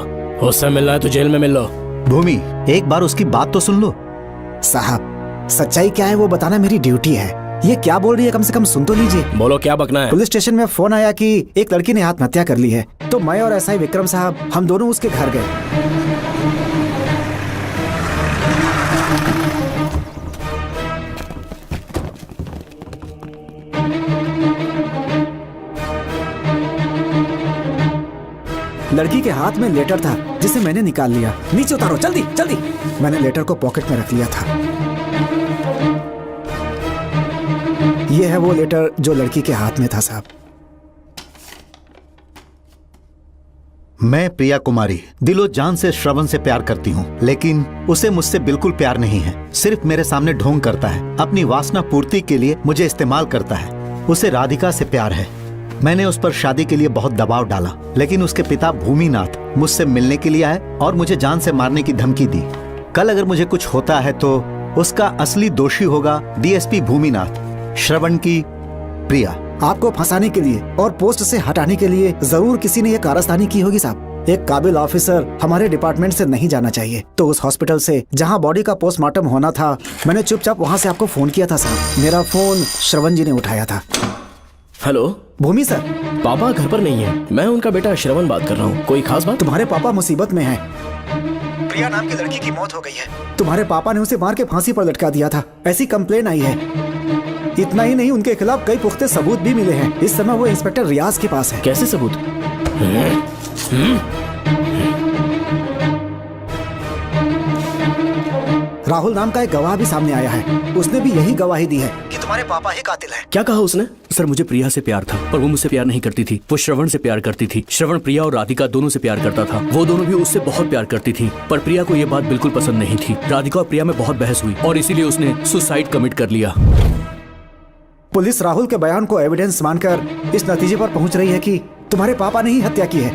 उससे मिलना है तो जेल में मिल लो। भूमि, एक बार उसकी बात तो सुन लो। साहब, सच्चाई क्या है वो बताना मेरी ड्यूटी है। ये क्या बोल रही है, कम से कम सुन तो लीजिए। बोलो, क्या बकना है? पुलिस स्टेशन में फोन आया कि एक लड़की ने आत्महत्या कर ली है, तो मैं और एसआई विक्रम साहब हम दोनों उसके घर गए। लड़की के हाथ में लेटर था जिसे मैंने निकाल लिया। नीचे उतारो, जल्दी जल्दी। मैंने लेटर को पॉकेट में रख लिया था। यह है वो लेटर जो लड़की के हाथ में था साहब। मैं प्रिया कुमारी दिलो जान से श्रवण से प्यार करती हूँ, लेकिन उसे मुझसे बिल्कुल प्यार नहीं है। सिर्फ मेरे सामने ढोंग करता है, अपनी वासना पूर्ति के लिए मुझे इस्तेमाल करता है। उसे राधिका से प्यार है। मैंने उस पर शादी के लिए बहुत दबाव डाला, लेकिन उसके पिता भूमिनाथ मुझसे मिलने के लिए आए और मुझे जान से मारने की धमकी दी। कल अगर मुझे कुछ होता है तो उसका असली दोषी होगा डीएसपी भूमिनाथ। श्रवण की प्रिया। आपको फंसाने के लिए और पोस्ट से हटाने के लिए जरूर किसी ने ये कारस्तानी की होगी साहब। एक काबिल ऑफिसर हमारे डिपार्टमेंट से नहीं जाना चाहिए। तो उस हॉस्पिटल से जहां बॉडी का पोस्टमार्टम होना था, मैंने चुपचाप वहां से आपको फोन किया था साहब। मेरा फोन श्रवण जी ने उठाया था। हेलो भूमि सर। पापा घर पर नहीं है, मैं उनका बेटा श्रवण बात कर रहा हूँ। कोई खास बात? तुम्हारे पापा मुसीबत में हैं। प्रिया नाम की लड़की की मौत हो गई है। तुम्हारे पापा ने उसे मार के फांसी पर लटका दिया था, ऐसी कंप्लेन आई है। इतना ही नहीं, उनके खिलाफ कई पुख्ते सबूत भी मिले हैं। इस समय वो इंस्पेक्टर रियाज के पास है। कैसे सबूत? राहुल नाम का एक गवाह भी सामने आया है। उसने भी यही गवाही दी है कि तुम्हारे पापा ही कातिल हैं। क्या कहा उसने? सर, मुझे प्रिया से प्यार था, पर वो मुझसे प्यार नहीं करती थी। वो श्रवण से प्यार करती थी। श्रवण प्रिया और राधिका दोनों से प्यार करता था। वो दोनों भी उससे बहुत प्यार करती थी, पर प्रिया को ये बात बिल्कुल पसंद नहीं थी। राधिका और प्रिया में बहुत बहस हुई और इसीलिए उसने सुसाइड कमिट कर लिया। पुलिस राहुल के बयान को एविडेंस मानकर इस नतीजे पर पहुंच रही है कि तुम्हारे पापा ने ही हत्या की है।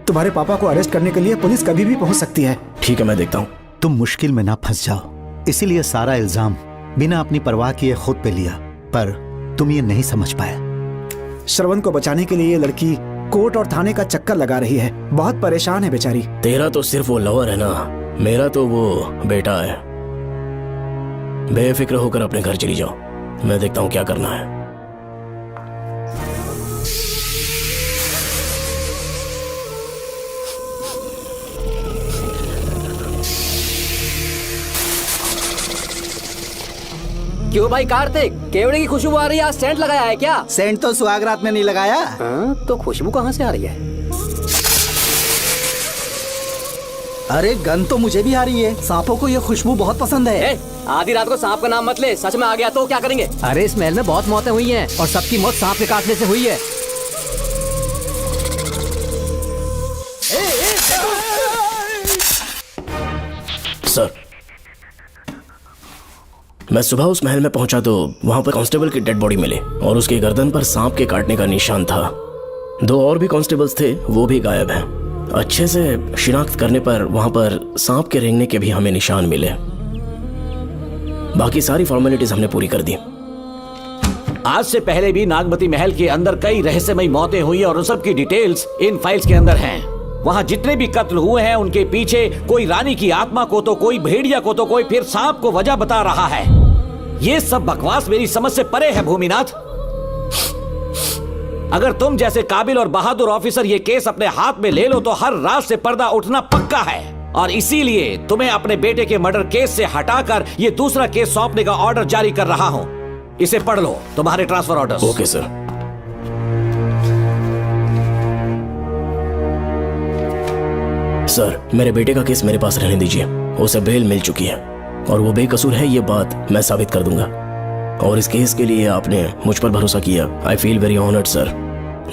तुम्हारे पापा को अरेस्ट करने के लिए पुलिस कभी भी पहुंच सकती है। ठीक है, मैं देखता हूँ। तुम मुश्किल में ना फंस जाओ, इसीलिए सारा इल्जाम बिना अपनी परवाह किए खुद पे लिया, पर तुम ये नहीं समझ पाए। श्रवण को बचाने के लिए ये लड़की कोर्ट और थाने का चक्कर लगा रही है। बहुत परेशान है बेचारी। तेरा तो सिर्फ वो लवर है ना, मेरा तो वो बेटा है। बेफिक्र होकर अपने घर चली जाओ, मैं देखता हूँ क्या करना है। क्यों भाई कार्तिक, केवड़े की खुशबू आ रही है, आज सेंट लगाया है क्या? सेंट तो सुहाग रात में नहीं लगाया। तो खुशबू कहाँ से आ रही है? अरे गन तो मुझे भी आ रही है। सांपों को ये खुशबू बहुत पसंद है। आधी रात को सांप का नाम मत ले, सच में आ गया तो क्या करेंगे? अरे इस महल में बहुत मौतें हुई हैं और सबकी मौत सांप के काटने से हुई है। सर, मैं सुबह उस महल में पहुंचा तो वहां पर कांस्टेबल की डेड बॉडी मिली और उसकी गर्दन पर सांप के काटने का निशान था। 2 और भी कांस्टेबल्स थे, वो भी गायब हैं। अच्छे से शिनाख्त करने पर वहां पर सांप के रेंगने के भी हमें निशान मिले। बाकी सारी फॉर्मेलिटीज हमने पूरी कर दी। आज से पहले भी नागमती महल के अंदर कई रहस्यमयी मौतें हुई और उन सब की डिटेल्स इन फाइल्स के अंदर हैं। वहाँ जितने भी कत्ल हुए हैं उनके पीछे कोई रानी की आत्मा को तो कोई भेड़िया को तो कोई फिर सांप को वजह बता रहा है। ये सब बकवास मेरी समझ से परे है भूमिनाथ। अगर तुम जैसे काबिल और बहादुर ऑफिसर ये केस अपने हाथ में ले लो तो हर रात से पर्दा उठना पक्का है, और इसीलिए तुम्हें अपने बेटे के मर्डर केस से हटाकर ये दूसरा केस सौंपने का ऑर्डर जारी कर रहा हूं। इसे पढ़ लो, तुम्हारे transfer order. Okay sir. Sir, मेरे बेटे का केस मेरे पास रहने दीजिए। उसे बेल मिल चुकी है और वो बेकसूर है, ये बात मैं साबित कर दूंगा। और इस केस के लिए आपने मुझ पर भरोसा किया। I feel very honoured sir.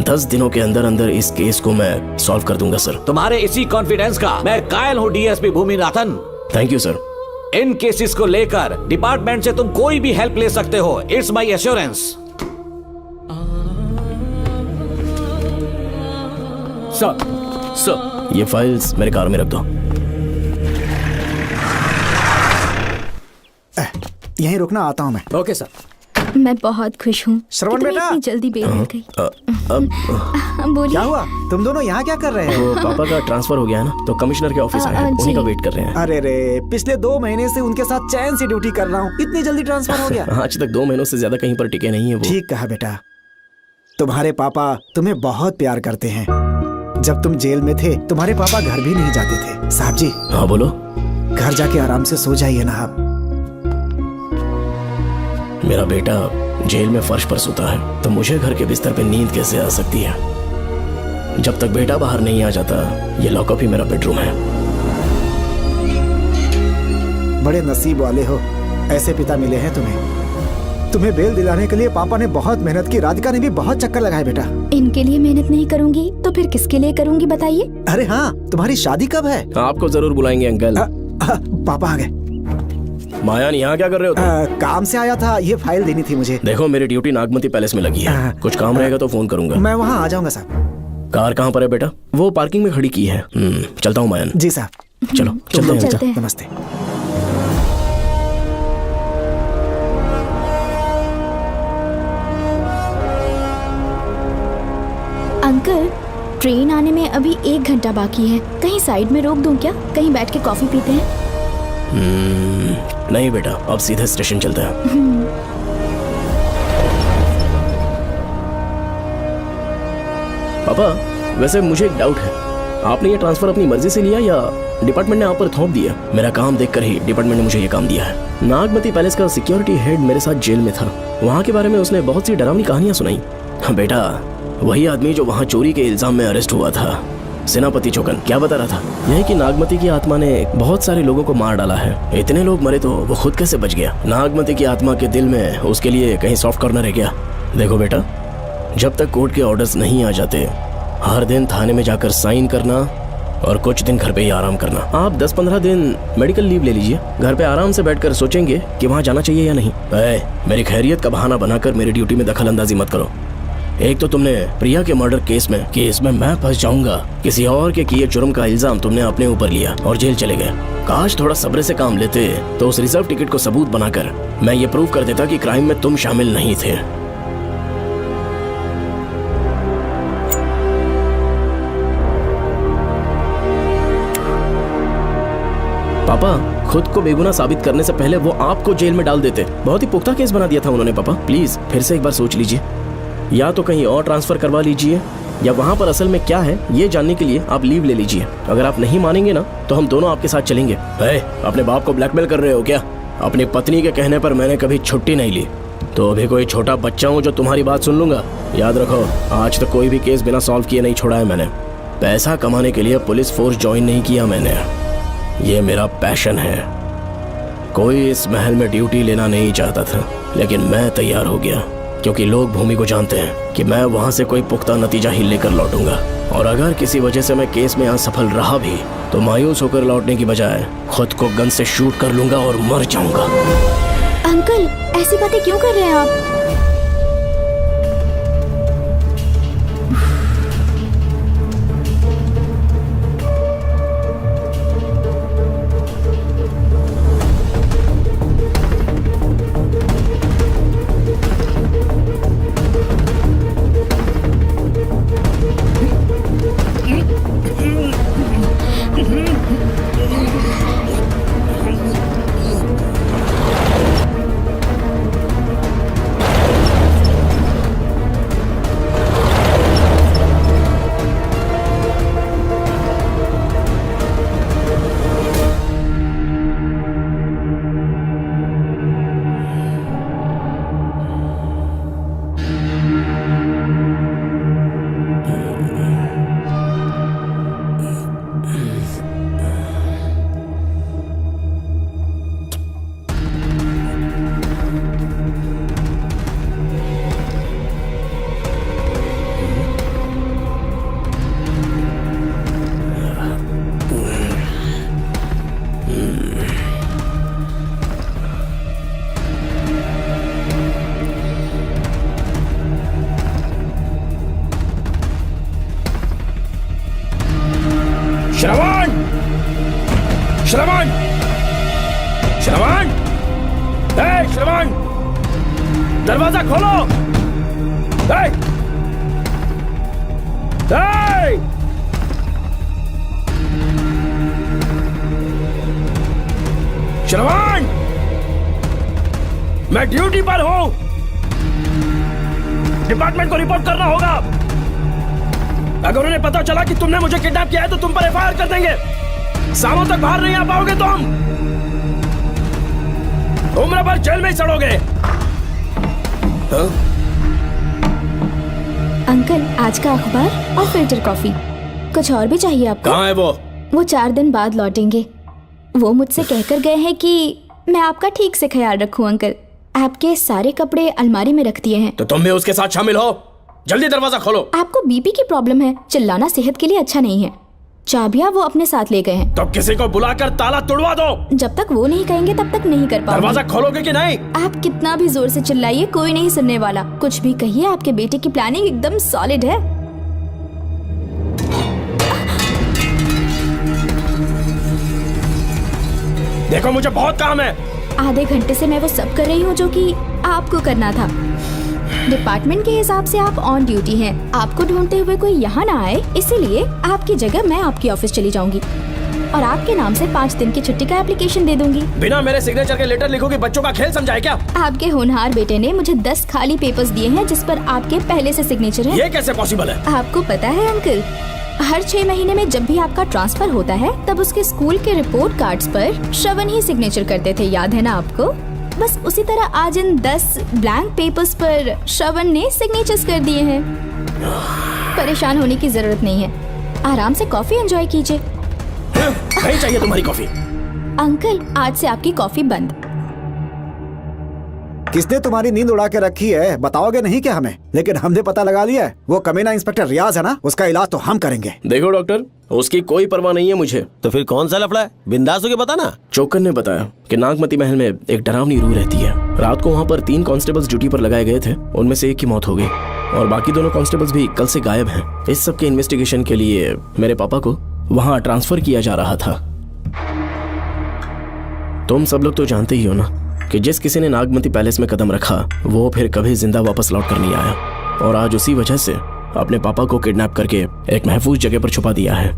10 दिनों के अंदर अंदर इस केस को मैं सॉल्व कर दूंगा सर। तुम्हारे इसी कॉन्फिडेंस का मैं कायल हूँ DSP Bhuminathan. Thank you sir. In cases को लेकर डिपार्टमेंट से तुम कोई भी हेल्प ले सकते हो, इट्स माई एश्योरेंस। सर ये फाइल्स मेरे कार में रख दो। यहीं रुकना, आता हूँ मैं। Okay sir. मैं बहुत खुश हूँ। श्रवण कि तुम्हें बेटा। इतनी जल्दी बेल मिल गई। बोलिए। क्या हुआ? तुम दोनों यहाँ क्या कर रहे हो? वो पापा का ट्रांसफर हो गया है ना, तो कमिश्नर के ऑफिस आए हैं, उन्हीं का वेट कर रहे हैं। अरे रे, पिछले 2 महीने से उनके साथ चैन से ड्यूटी कर रहा हूँ, इतनी जल्दी ट्रांसफर हो गया? आज तक 2 महीनों से ज्यादा कहीं पर टिके नहीं है वो। ठीक कहा बेटा, तुम्हारे पापा तुम्हें बहुत प्यार करते हैं। जब तुम जेल में थे तुम्हारे पापा घर भी नहीं जाते थे। साहब जी। हाँ बोलो। घर जाके आराम से सो जाइए ना आप। मेरा बेटा जेल में फर्श पर सोता है तो मुझे घर के बिस्तर पे नींद कैसे आ सकती है? जब तक बेटा बाहर नहीं आ जाता, ये लॉकअप ही मेरा बेडरूम है। बड़े नसीब वाले हो, ऐसे पिता मिले हैं तुम्हें। तुम्हें बेल दिलाने के लिए पापा ने बहुत मेहनत की, राधिका ने भी बहुत चक्कर लगाए बेटा। इनके लिए मेहनत नहीं करूंगी तो फिर किसके लिए करूंगी बताइए? अरे हाँ, तुम्हारी शादी कब है? आपको जरूर बुलाएंगे अंकल। पापा आ गए। मायान यहाँ क्या कर रहे हो तुम? काम से आया था, ये फाइल देनी थी मुझे। देखो मेरी ड्यूटी नागमती पैलेस में लगी है, कुछ काम रहेगा तो फोन करूंगा। मैं वहाँ आ जाऊंगा साहब। कार कहाँ पर है बेटा? वो पार्किंग में खड़ी की है। चलता हूँ मायान। जी साहब। चलो चलते हैं। नमस्ते। अंकल, ट्रेन आने में अभी 1 घंटा बाकी है, कहीं साइड में रोक दूं क्या? कहीं बैठ के कॉफी पीते हैं? नहीं बेटा, अब सीधे स्टेशन चलते हैं। पापा वैसे मुझे एक डाउट है, आपने ये ट्रांसफर अपनी मर्जी से लिया या डिपार्टमेंट ने आप पर थोप दिया? मेरा काम देखकर ही डिपार्टमेंट ने मुझे ये काम दिया है। नागमती पैलेस का सिक्योरिटी हेड मेरे साथ जेल में था, वहाँ के बारे में उसने बहुत सी डरावनी कहानियां सुनाई। बेटा वही आदमी जो वहाँ चोरी के इल्जाम में अरेस्ट हुआ था, सेनापति चौकन, क्या बता रहा था? यही कि नागमती की आत्मा ने बहुत सारे लोगों को मार डाला है। इतने लोग मरे तो वो खुद कैसे बच गया? नागमती की आत्मा के दिल में उसके लिए कहीं सॉफ्ट कॉर्नर है क्या? देखो बेटा, जब तक कोर्ट के ऑर्डर्स नहीं आ जाते, हर दिन थाने में जाकर साइन करना और कुछ दिन घर पे ही आराम करना। आप 10-15 दिन मेडिकल लीव ले लीजिए, घर पे आराम से बैठकर सोचेंगे कि वहाँ जाना चाहिए या नहीं। मेरी खैरियत का बहाना बनाकर मेरी ड्यूटी में दखल अंदाजी मत करो। एक तो तुमने प्रिया के मर्डर केस में कि इसमें मैं फंस जाऊंगा, किसी और के किए जुर्म का इल्जाम तुमने अपने ऊपर लिया और जेल चले गए। काश थोड़ा सब्र से काम लेते तो उस रिजर्व टिकट को सबूत बनाकर मैं ये प्रूव कर देता कि क्राइम में तुम शामिल नहीं थे। पापा खुद को बेगुनाह साबित करने से पहले वो आपको जेल में डाल देते। बहुत ही पुख्ता केस बना दिया था उन्होंने। पापा प्लीज फिर से एक बार सोच लीजिए, या तो कहीं और ट्रांसफर करवा लीजिए या वहाँ पर असल में क्या है ये जानने के लिए आप लीव ले लीजिए। अगर आप नहीं मानेंगे ना तो हम दोनों आपके साथ चलेंगे। अपने बाप को ब्लैकमेल कर रहे हो क्या? अपनी पत्नी के कहने पर मैंने कभी छुट्टी नहीं ली, तो अभी कोई छोटा बच्चा हूँ जो तुम्हारी बात सुन लूंगा? याद रखो, आज तक कोई भी केस बिना सॉल्व किए नहीं छोड़ा है मैंने। पैसा कमाने के लिए पुलिस फोर्स ज्वाइन नहीं किया मैंने, ये मेरा पैशन है। कोई इस महल में ड्यूटी लेना नहीं चाहता था, लेकिन मैं तैयार हो गया क्योंकि लोग भूमि को जानते हैं कि मैं वहां से कोई पुख्ता नतीजा ही लेकर लौटूंगा। और अगर किसी वजह से मैं केस में असफल रहा भी तो मायूस होकर लौटने की बजाय खुद को गन से शूट कर लूंगा और मर जाऊंगा। अंकल ऐसी बातें क्यों कर रहे हैं आप? दरवाजा खोलो। श्रवण, मैं ड्यूटी पर हूं। डिपार्टमेंट को रिपोर्ट करना होगा। अगर उन्हें पता चला कि तुमने मुझे किडनैप किया है तो तुम पर एफआईआर कर देंगे। शामों तक बाहर नहीं आ पाओगे तुम। उम्र भर जेल में ही सड़ोगे। अंकल, आज का अखबार और फिल्टर कॉफी। कुछ और भी चाहिए आपको? कहाँ है वो? 4 दिन बाद लौटेंगे। वो मुझसे कहकर गए हैं कि मैं आपका ठीक से ख्याल रखूं। अंकल, आपके सारे कपड़े अलमारी में रख दिए हैं। तो तुम भी उसके साथ शामिल हो। जल्दी दरवाजा खोलो। आपको बीपी की प्रॉब्लम है, चिल्लाना सेहत के लिए अच्छा नहीं है। चाबियां वो अपने साथ ले गए हैं। तो किसी को बुलाकर ताला तोड़वा दो। जब तक वो नहीं कहेंगे तब तक नहीं कर पाऊंगी। दरवाजा खोलोगे कि नहीं? आप कितना भी जोर से चिल्लाइए, कोई नहीं सुनने वाला। कुछ भी कहिए, आपके बेटे की प्लानिंग एकदम सॉलिड है। देखो, मुझे बहुत काम है। आधे घंटे से मैं वो सब कर रही हूँ जो कि आपको करना था। डिपार्टमेंट के हिसाब से आप ऑन ड्यूटी हैं। आपको ढूंढते हुए कोई यहाँ ना आए, इसीलिए आपकी जगह मैं आपकी ऑफिस चली जाऊंगी और आपके नाम से 5 दिन की छुट्टी का एप्लीकेशन दे दूंगी। बिना मेरे सिग्नेचर के लेटर लिखोगे? बच्चों का खेल समझा है क्या? आपके होनहार बेटे ने मुझे 10 खाली पेपर्स दिए हैं जिस पर आपके पहले से सिग्नेचर है। ये कैसे पॉसिबल है? आपको पता है अंकल, हर 6 महीने में जब भी आपका ट्रांसफर होता है तब उसके स्कूल के रिपोर्ट कार्ड्स पर श्रवण ही सिग्नेचर करते थे, याद है ना आपको? बस उसी तरह आज इन 10 ब्लैंक पेपर्स पर श्रवण ने सिग्नेचर्स कर दिए हैं। परेशान होने की जरूरत नहीं है, आराम से कॉफी एंजॉय कीजिए। नहीं चाहिए तुम्हारी कॉफी। अंकल, आज से आपकी कॉफी बंद। किसने तुम्हारी नींद उड़ा के रखी है? बताओगे नहीं क्या हमें? लेकिन हमने पता लगा लिया है। वो कमीना इंस्पेक्टर रियाज है ना, उसका इलाज तो हम करेंगे। देखो डॉक्टर, उसकी कोई परवाह नहीं है मुझे। तो फिर कौन सा लफड़ा है? बिंदास होके बता ना। चोकन ने बताया कि नागमती महल में एक डरावनी रूह रहती है। रात को वहाँ पर 3 कांस्टेबल्स ड्यूटी पर लगाए गए थे, उनमें से एक की मौत हो गई और बाकी दोनों कांस्टेबल्स भी कल से गायब हैं। इस सब के इन्वेस्टिगेशन के लिए मेरे पापा को वहाँ ट्रांसफर किया जा रहा था। तुम सब लोग तो जानते ही हो ना कि जिस किसी ने नागमती पैलेस में कदम रखा वो फिर कभी जिंदा वापस लौट कर नहीं आया, और आज उसी वजह से अपने पापा को किडनैप करके एक महफूज जगह पर छुपा दिया है।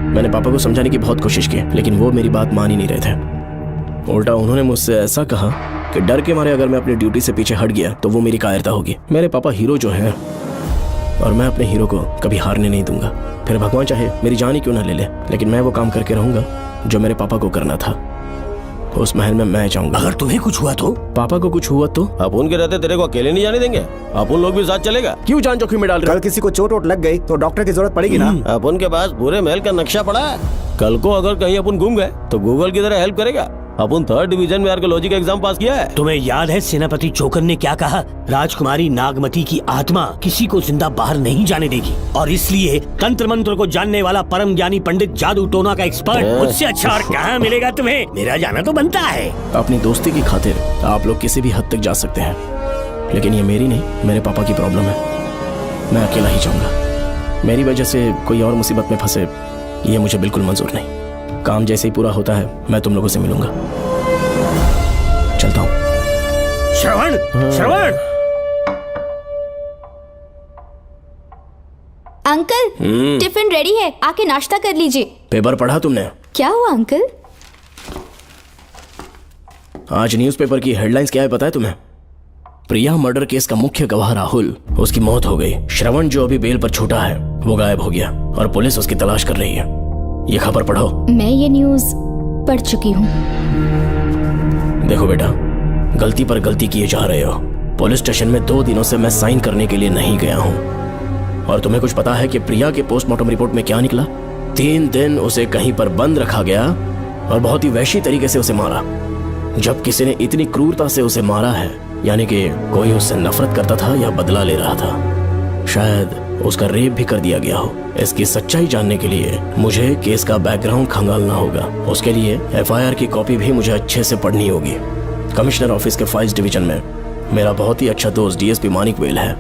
मैंने पापा को समझाने की बहुत कोशिश की, लेकिन वो मेरी बात मान ही नहीं रहे थे। उल्टा उन्होंने मुझसे ऐसा कहा कि डर के मारे अगर मैं अपनी ड्यूटी से पीछे हट गया तो वो मेरी कायरता होगी। मेरे पापा हीरो जो है, और मैं अपने हीरो को कभी हारने नहीं दूंगा। फिर भगवान चाहे मेरी जान ही क्यों ना ले ले, लेकिन मैं वो काम करके रहूंगा जो मेरे पापा को करना था। उस महल में मैं जाऊंगा। अगर तुम्हें कुछ हुआ तो? पापा को कुछ हुआ तो? अपुन के रहते तेरे को अकेले नहीं जाने देंगे। अपुन लोग भी साथ चलेगा। क्यों जान जोखिम में डाल रहे? कल किसी को चोट वोट लग गई तो डॉक्टर की जरूरत पड़ेगी ना। अपुन के पास पूरे महल का नक्शा पड़ा है। कल को अगर कहीं अपन गुम गए तो गूगल की तरह हेल्प करेगा। अपन 3rd डिवीजन में आर्कियोलॉजी का एग्जाम पास किया है। तुम्हें याद है सेनापति चोकन ने क्या कहा? राजकुमारी नागमती की आत्मा किसी को जिंदा बाहर नहीं जाने देगी, और इसलिए तंत्र मंत्र को जानने वाला परम ज्ञानी पंडित जादू टोना का एक्सपर्ट मुझसे अच्छा और कहाँ मिलेगा तुम्हें? मेरा जाना तो बनता है। अपनी दोस्ती की खातिर आप लोग किसी भी हद तक जा सकते हैं, लेकिन ये मेरी नहीं, मेरे पापा की प्रॉब्लम है। मैं अकेला ही जाऊंगा। मेरी वजह से कोई और मुसीबत में फंसे ये मुझे बिल्कुल मंजूर नहीं। काम जैसे ही पूरा होता है मैं तुम लोगों से मिलूंगा। चलता हूँ। श्रवण, श्रवण। अंकल, टिफिन रेडी है, आके नाश्ता कर लीजिए। पेपर पढ़ा तुमने? क्या हुआ अंकल? आज न्यूज़पेपर की हेडलाइंस क्या है पता है तुम्हें? प्रिया मर्डर केस का मुख्य गवाह राहुल, उसकी मौत हो गई। श्रवण जो अभी बेल पर छूटा है वो गायब हो गया और पुलिस उसकी तलाश कर रही है। ये खबर पढ़ो। मैं ये न्यूज़ पढ़ चुकी हूँ। देखो बेटा, गलती पर गलती किए जा रहे हो। पुलिस स्टेशन में 2 दिनों से मैं साइन करने के लिए नहीं गया हूँ। और तुम्हें कुछ पता है कि प्रिया के पोस्टमार्टम रिपोर्ट में क्या निकला? 3 दिन उसे कहीं पर बंद रखा गया और बहुत ही वैशी तरीके से उसे मारा। जब किसी ने इतनी क्रूरता से उसे मारा है, यानी कि कोई उससे नफरत करता था या बदला ले रहा था। शायद उसका रेप भी कर दिया गया हो। इसकी सच्चाई जानने के लिए मुझे केस का बैकग्राउंड खंगालना होगा। उसके लिए एफआईआर की कॉपी भी मुझे अच्छे से पढ़नी होगी। कमिश्नर ऑफिस के फाइल्स डिवीजन में मेरा बहुत ही अच्छा दोस्त डीएसपी मानिक वेल है।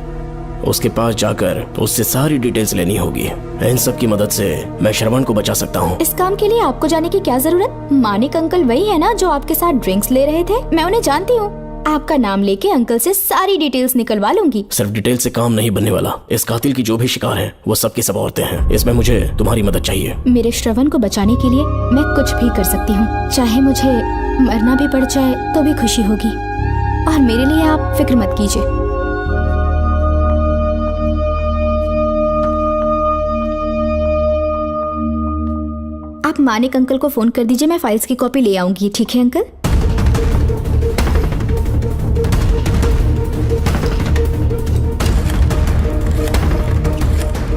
उसके पास जाकर उससे सारी डिटेल्स लेनी होगी। इन सब की मदद से मैं श्रवण को बचा सकता हूँ। इस काम के लिए आपको जाने की क्या जरूरत? मानिक अंकल वही है ना जो आपके साथ ड्रिंक्स ले रहे थे? मैं उन्हें जानती हूँ। आपका नाम लेके अंकल से सारी डिटेल्स निकलवा लूंगी। सिर्फ डिटेल से काम नहीं बनने वाला। इस कातिल की जो भी शिकार है वो सबकी सब औरतें हैं। इसमें मुझे तुम्हारी मदद चाहिए। मेरे श्रवण को बचाने के लिए मैं कुछ भी कर सकती हूँ। चाहे मुझे मरना भी पड़ जाए तो भी खुशी होगी। और मेरे लिए आप फिक्र मत कीजिए। आप मानिक अंकल को फोन कर दीजिए, मैं फाइल्स की कॉपी ले आऊंगी। ठीक है अंकल?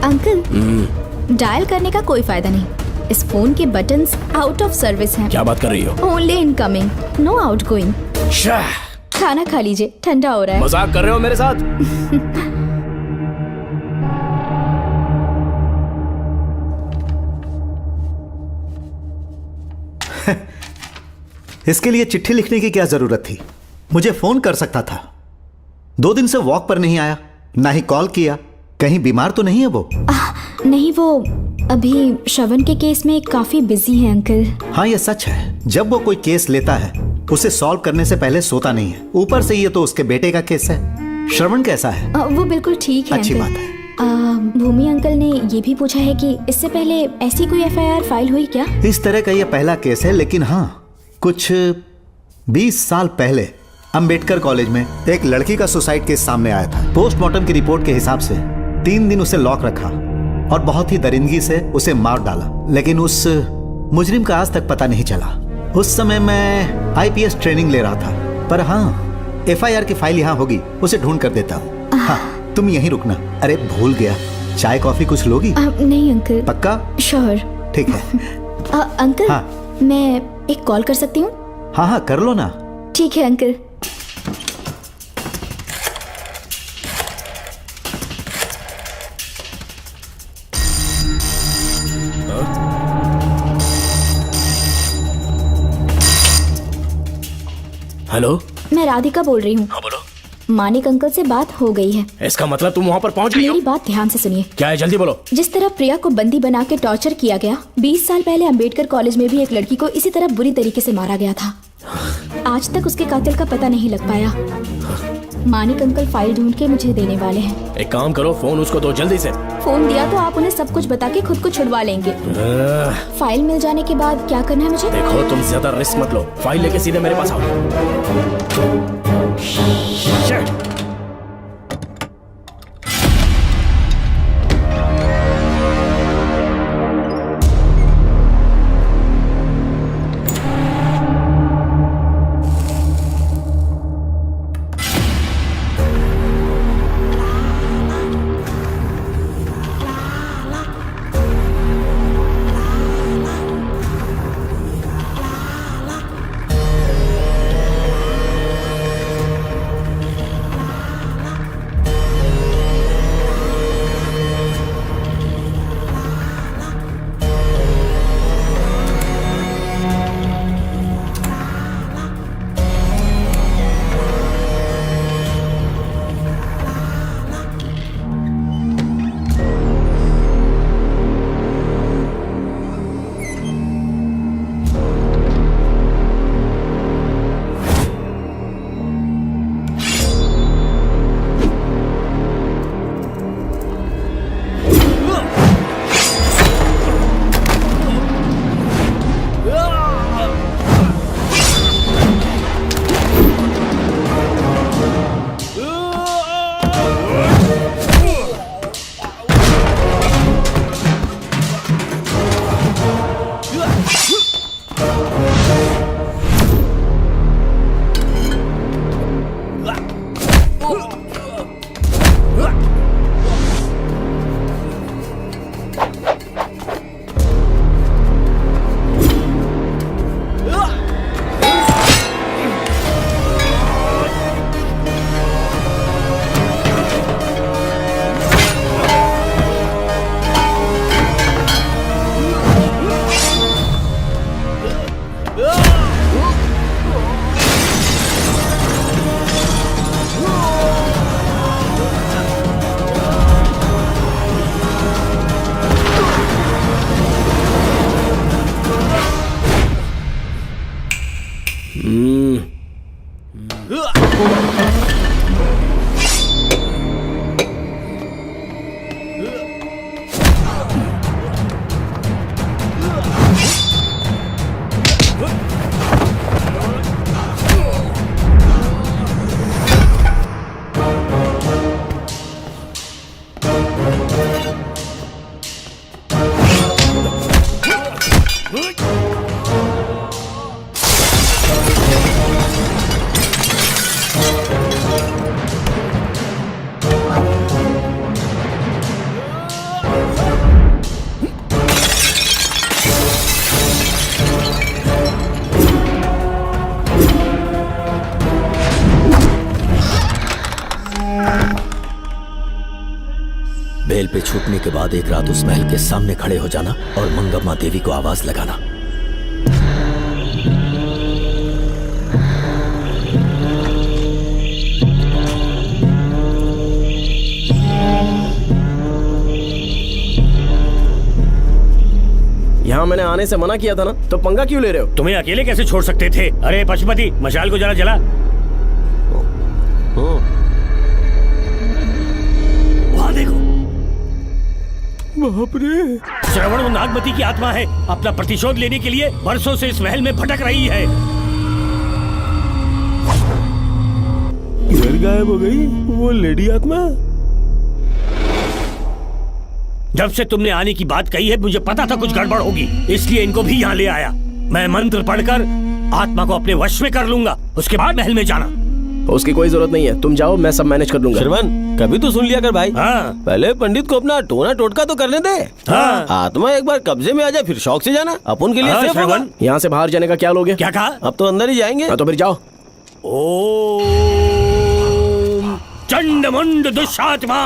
अंकल, डायल करने का कोई फायदा नहीं। इस फोन के बटन्स आउट ऑफ सर्विस हैं। क्या बात कर रही हो? Only incoming, no outgoing. खाना खा लीजिए, ठंडा हो रहा है। मजाक कर रहे हो मेरे साथ? इसके लिए चिट्ठी लिखने की क्या जरूरत थी? मुझे फोन कर सकता था। 2 दिन से वॉक पर नहीं आया, ना ही कॉल किया। कहीं बीमार तो नहीं है वो? नहीं, वो अभी श्रवण के केस में काफी बिजी है अंकल। हाँ, ये सच है। जब वो कोई केस लेता है उसे सॉल्व करने से पहले सोता नहीं है। ऊपर से ये तो उसके बेटे का केस है। श्रवण कैसा है? वो बिल्कुल ठीक है। अच्छी अंकल। बात है। भूमि अंकल ने ये भी पूछा है कि इससे पहले ऐसी कोई FIR फाइल हुई क्या? इस तरह का ये पहला केस है, लेकिन हाँ, कुछ 20 साल पहले अंबेडकर कॉलेज में एक लड़की का सुसाइड केस सामने आया था। पोस्टमार्टम की रिपोर्ट के हिसाब से 3 दिन उसे लॉक रखा और बहुत ही दरिंदगी से उसे मार डाला। लेकिन उस मुजरिम का आज तक पता नहीं चला। उस समय मैं IPS ट्रेनिंग ले रहा था। पर हाँ, FIR की फाइल यहाँ होगी, उसे ढूंढ कर देता हूँ। हाँ, तुम यहीं रुकना। अरे भूल गया, चाय कॉफी कुछ लोगी? नहीं अंकल। पक्का? श्योर। ठीक है। अंकल, हाँ। मैं एक कॉल कर सकती हूँ? हाँ हाँ, कर लो ना। ठीक है अंकल। हेलो, मैं राधिका बोल रही हूँ। हाँ बोलो। मानिक अंकल से बात हो गई है। इसका मतलब तुम वहाँ पर पहुँच गई हो? मेरी बात ध्यान से सुनिए। क्या है, जल्दी बोलो। जिस तरह प्रिया को बंदी बना के टॉर्चर किया गया, 20 साल पहले अंबेडकर कॉलेज में भी एक लड़की को इसी तरह बुरी तरीके से मारा गया था। आज तक उसके कातिल का पता नहीं लग पाया। मानिक अंकल फाइल ढूंढ के मुझे देने वाले हैं। एक काम करो, फोन उसको दो जल्दी से। फोन दिया तो आप उन्हें सब कुछ बता के खुद को छुड़वा लेंगे। फाइल मिल जाने के बाद क्या करना है मुझे? देखो, तुम ज्यादा रिस्क मत लो। फाइल लेके सीधे मेरे पास आओ। Shit! बेल पे छूटने के बाद एक रात उस महल के सामने खड़े हो जाना और मंगम्मा देवी को आवाज लगाना। यहाँ मैंने आने से मना किया था ना, तो पंगा क्यों ले रहे हो? तुम्हें अकेले कैसे छोड़ सकते थे? अरे पशुपति, मशाल को जरा जला। वहाँ देखो। बाप रे! श्रवण वो नागमती की आत्मा है, अपना प्रतिशोध लेने के लिए बरसों से इस महल में भटक रही है। घर गायब हो गई वो लेडी आत्मा। जब से तुमने आने की बात कही है मुझे पता था कुछ गड़बड़ होगी, इसलिए इनको भी यहाँ ले आया। मैं मंत्र पढ़कर आत्मा को अपने वश में कर लूंगा, उसके बाद महल में जाना। उसकी कोई जरूरत नहीं है, तुम जाओ, मैं सब मैनेज कर लूंगा। श्रवण, कभी तो सुन लिया कर भाई। हाँ। पहले पंडित को अपना टोना टोटका तो करने दे। हाँ। आत्मा एक बार कब्जे में आ जाए फिर शौक से जाना, अपन के लिए हाँ, सेफ होगा। यहाँ से बाहर जाने का क्या लोगे? क्या कहा? अब तो अंदर ही जाएंगे। तो फिर जाओ। ओम चंडमुंड दुष्टात्मा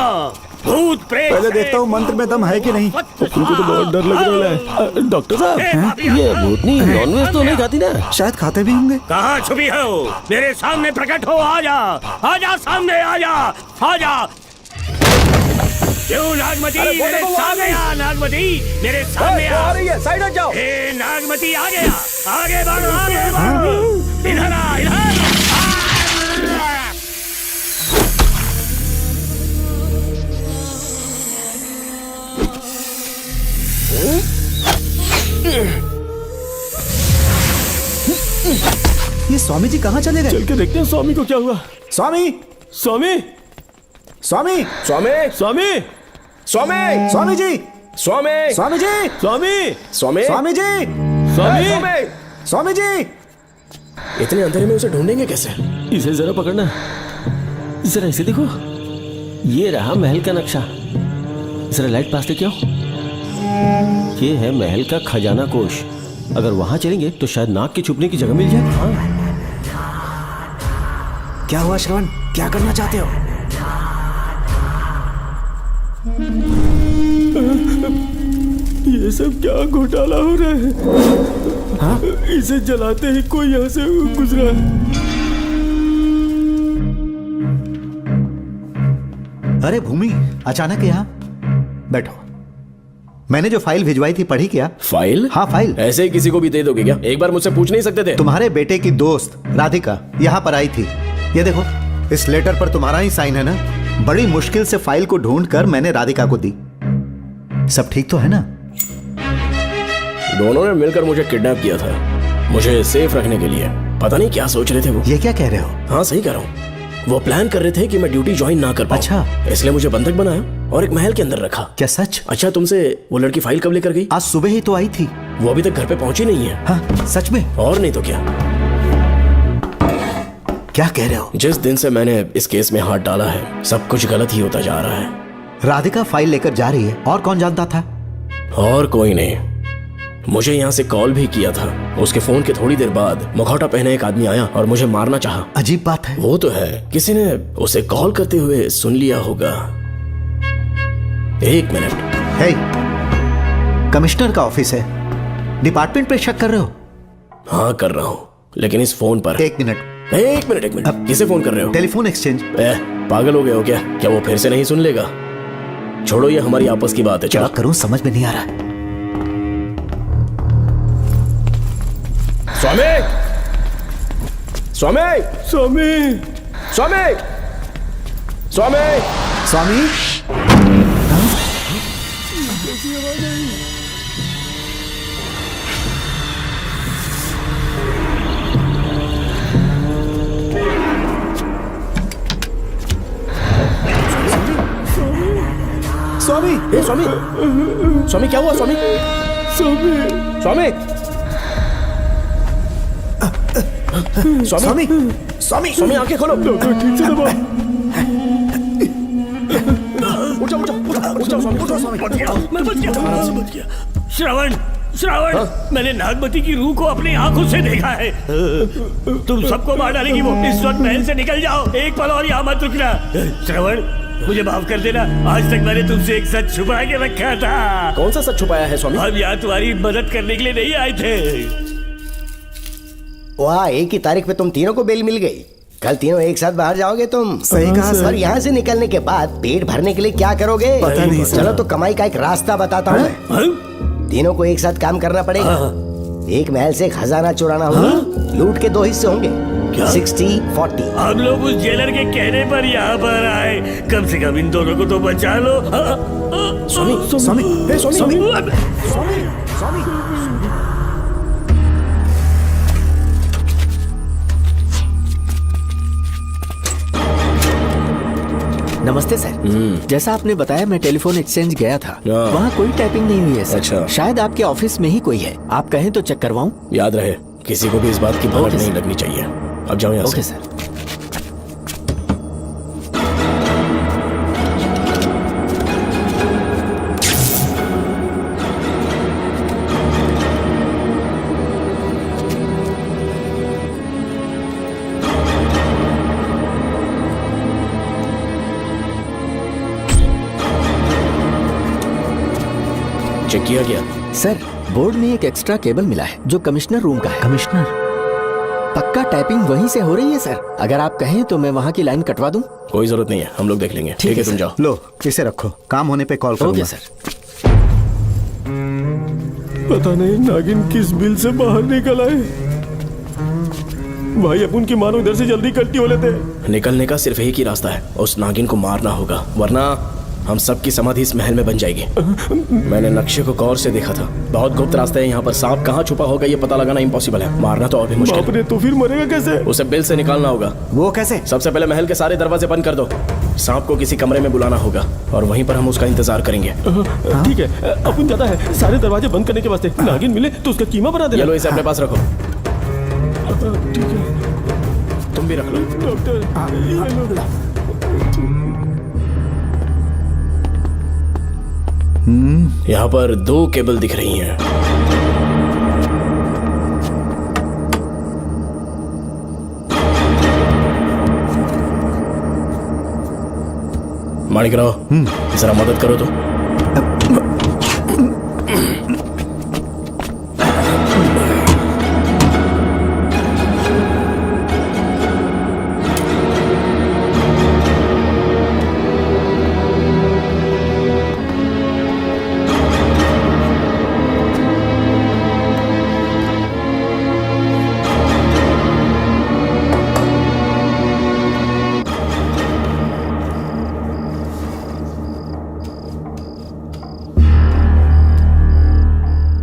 भूत प्रेत। पहले देखता हूँ मंत्र में दम है कि नहीं। तुमको तो बहुत डर लग रहा है। डॉक्टर साहब, ये भूतनी नॉनवेज तो नहीं खाती ना? शायद खाते भी होंगे। कहाँ छुपी हो? मेरे सामने प्रकट हो, आजा, आजा सामने, आजा, आजा। क्यों नागमती मेरे सामने आ, नागमती मेरे सामने आ रही है, साइड हट जाओ। ए नागमती आ गया, आगे बढ़ो, आगे बढ़ो, इधर आ, इधर। ये स्वामी जी कहाँ चले गए? चल के देखते हैं स्वामी को क्या हुआ। स्वामी, स्वामी, स्वामी, स्वामी, स्वामी, स्वामी, स्वामी जी, स्वामी, स्वामी जी, स्वामी, स्वामी, स्वामी जी, स्वामी, स्वामी जी। इतने अंधेरे में उसे ढूंढेंगे कैसे? इसे जरा पकड़ना, जरा इसे देखो, ये रहा महल का नक्शा। जरा लाइट पास लेके आओ। ये है महल का खजाना कोष। अगर वहां चलेंगे तो शायद नाग के छुपने की जगह मिल जाए। हाँ। क्या हुआ श्रवण, क्या करना चाहते हो? ये सब क्या घोटाला हो रहा है? हाँ? इसे जलाते ही कोई यहाँ से गुजरा है। अरे भूमि, अचानक यहाँ? बैठो। मैंने जो फाइल भिजवाई थी पढ़ी क्या? फाइल? हाँ फाइल। ऐसे ही किसी को भी दे दोगे क्या? एक बार मुझसे पूछ नहीं सकते थे? तुम्हारे बेटे की दोस्त राधिका यहाँ पर आई थी। ये देखो, इस लेटर पर तुम्हारा ही साइन है ना? बड़ी मुश्किल से फाइल को ढूंढकर मैंने राधिका को दी। सब ठीक तो है ना? दोनों ने मिलकर मुझे किडनैप किया था, मुझे सेफ रखने के लिए। पता नहीं क्या सोच रहे थे वो। ये क्या कह रहे हो? हाँ सही कह रहा हूँ। वो प्लान कर रहे थे कि मैं ड्यूटी ज्वाइन ना कर पाऊं। अच्छा। इसलिए मुझे बंधक बनाया और एक महल के अंदर रखा। क्या सच? अच्छा, तुमसे वो लड़की फाइल कब लेकर गई? आज सुबह ही तो आई थी। वो अभी तक घर पे पहुंची नहीं है। हाँ सच में? और नहीं तो क्या। क्या कह रहे हो? जिस दिन से मैंने इस केस में हाथ डाला है सब कुछ गलत ही होता जा रहा है। राधिका फाइल लेकर जा रही है, और कौन जानता था? और कोई नहीं। मुझे यहाँ से कॉल भी किया था। उसके फोन के थोड़ी देर बाद मुखौटा पहने एक आदमी आया और मुझे मारना चाहा। अजीब बात है। वो तो है, किसी ने उसे कॉल करते हुए सुन लिया होगा। एक मिनट। हे, कमिश्नर का ऑफिस है, डिपार्टमेंट पे शक कर रहे हो? हाँ कर रहा हूँ, लेकिन इस फोन पर। एक मिनट। अब किसे फोन कर रहे हो? Telephone exchange. पागल हो गए हो क्या? क्या वो फिर से नहीं सुन लेगा? छोड़ो, ये हमारी आपस की बात है। क्या करूं समझ में नहीं आ रहा। स्वामी, स्वामी, स्वामी, स्वामी, स्वामी, स्वामी। स्वामी, स्वामी, स्वामी, क्या हुआ स्वामी? स्वामी, स्वामी, स्वामी, स्वामी, स्वामी, आंखें खोलो। ठीक से दबाओ। उठो, उठो, उठो, उठो, स्वामी, उठो, स्वामी। मैं बच गया, आराम से बच गया। श्रवण, श्रवण, मैंने नागमती की रूह को अपनी आंखों से देखा है। तुम सबको मार डालेगी वो। इस वक्त महल से निकल जाओ, एक पल और यहाँ मत रुकना। श्रवण, मुझे माफ कर देना, आज तक मैंने तुमसे एक सच छुपा के रखा था। कौन सा सच छुपाया है स्वामी? हम यहाँ तुम्हारी मदद करने के लिए नहीं आए थे। वाह, एक ही तारीख पे तुम तीनों को बेल मिल गई। कल तीनों एक साथ बाहर जाओगे तुम? सही कहा सर। और यहाँ से निकलने के बाद पेट भरने के लिए क्या करोगे? पता नहीं सर। चलो तो कमाई का एक रास्ता बताता हूँ मैं। तीनों को एक साथ काम करना पड़ेगा। एक महल से खजाना चुराना होगा। लूट के 2 हिस्से होंगे, 60-40। हम लोग उस जेलर के कहने पर यहाँ पर आए, कम से कम इन दोनों को तो बचा लो। स्वामी स्वामी हे स्वामी स्वामी स्वामी नमस्ते सर। जैसा आपने बताया मैं टेलीफोन एक्सचेंज गया था, वहाँ कोई टाइपिंग नहीं हुई है सर। अच्छा। शायद आपके ऑफिस में ही कोई है, आप कहें तो चेक करवाऊं? याद रहे, किसी को भी इस बात की भनक नहीं लगनी चाहिए। अब जाओ यहाँ ओके से। सर। चेक किया गया? सर, बोर्ड में एक एक्स्ट्रा केबल मिला है जो कमिश्नर रूम का है। कमिश्नर? पक्का टाइपिंग वहीं से हो रही है सर। अगर आप कहें तो मैं वहाँ की लाइन कटवा दूं? कोई जरूरत नहीं है, हम लोग देख लेंगे। ठीक है, तुम जाओ। लो इसे रखो, काम होने पे कॉल करूंगा। Okay sir. पता नहीं नागिन किस बिल से बाहर निकल आए। भाई अपन की मानो इधर से जल्दी कल्टी हो लेते। निकलने का सिर्फ एक ही रास्ता है, उस नागिन को मारना होगा, वरना हम सबकी समाधि इस महल में बन जाएगी। मैंने नक्शे को गौर से देखा था, बहुत गुप्त रास्ता है यहाँ पर। सांप कहाँ छुपा होगा ये पता लगाना इम्पॉसिबल है, मारना तो और भी मुश्किल। बाप रे, तो फिर मरेगा कैसे? उसे बिल से निकालना होगा। वो कैसे? सबसे पहले महल के सारे दरवाजे बंद कर दो। सांप को किसी कमरे में बुलाना होगा और वहीं पर हम उसका इंतजार करेंगे। ठीक है, अपन जाता है। सारे दरवाजे बंद करने के वास्ते नागिन मिले तो उसका कीमा बना देना। ये लो, इसे अपने पास रखो। ठीक है, तुम भी रख लो। डॉक्टर यहाँ पर 2 केबल दिख रही हैं। माणिकराव, जरा मदद करो तो।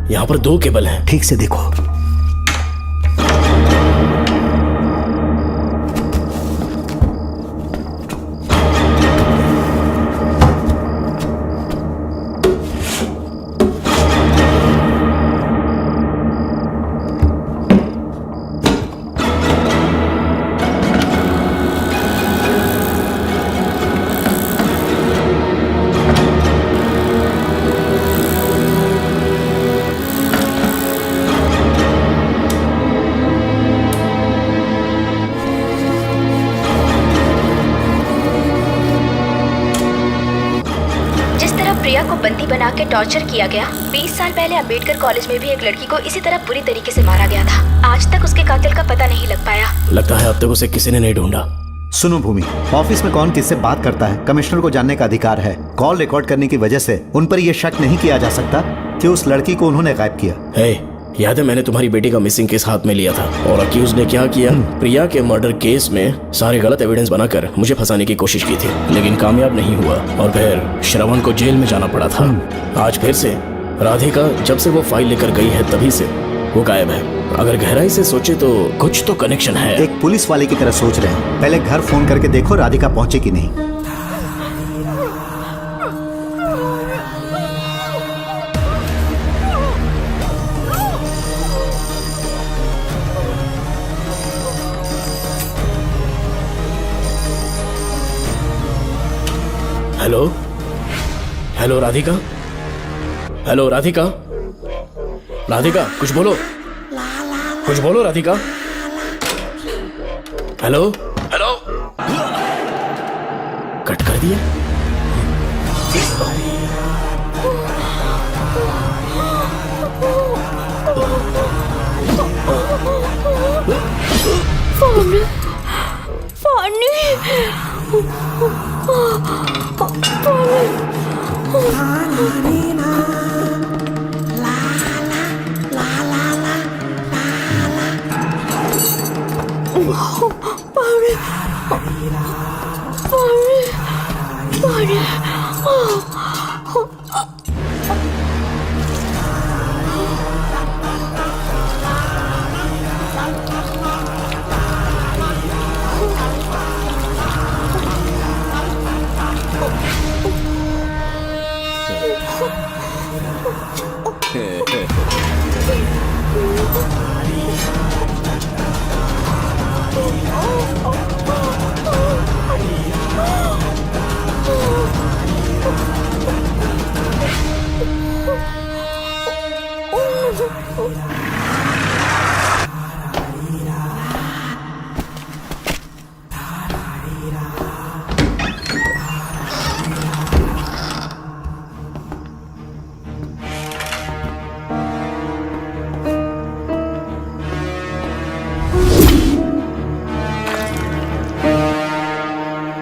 यहाँ पर 2 केबल हैं। ठीक से देखो। प्रिया को बंदी बना के टॉर्चर किया गया। 20 साल पहले अंबेडकर कॉलेज में भी एक लड़की को इसी तरह बुरी तरीके से मारा गया था। आज तक उसके कातिल का पता नहीं लग पाया। लगता है अब तक उसे किसी ने नहीं ढूंढा। सुनो भूमि, ऑफिस में कौन किससे बात करता है कमिश्नर को जानने का अधिकार है। कॉल रिकॉर्ड करने की वजह से उन पर यह शक नहीं किया जा सकता कि उस लड़की को उन्होंने गायब किया। याद है मैंने तुम्हारी बेटी का मिसिंग केस हाथ में लिया था और अक्यूज ने क्या किया, प्रिया के मर्डर केस में सारे गलत एविडेंस बनाकर मुझे फंसाने की कोशिश की थी, लेकिन कामयाब नहीं हुआ और फिर श्रवण को जेल में जाना पड़ा था। आज फिर से राधिका जब से वो फाइल लेकर गई है तभी से वो गायब है। अगर गहराई से सोचे तो कुछ तो कनेक्शन है। एक पुलिस वाले की तरह सोच रहे हैं। पहले घर फोन करके देखो राधिका पहुंचे कि नहीं। Hello hello Radhika, hello Radhika, Radhika कुछ बोलो, कुछ बोलो राधिका। हेलो हेलो, कट कर दिया। पानी पानी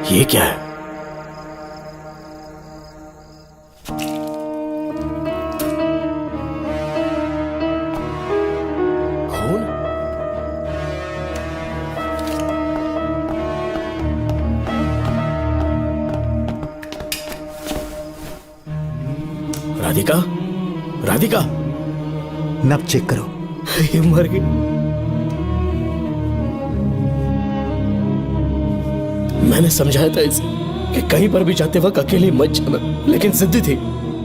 ये क्या है? खून? राधिका, राधिका, नब चेक करो। ये मर गई। मैंने समझाया था इसे कि कहीं पर भी जाते वक्त अकेले मत जाना, लेकिन जिद्दी थी।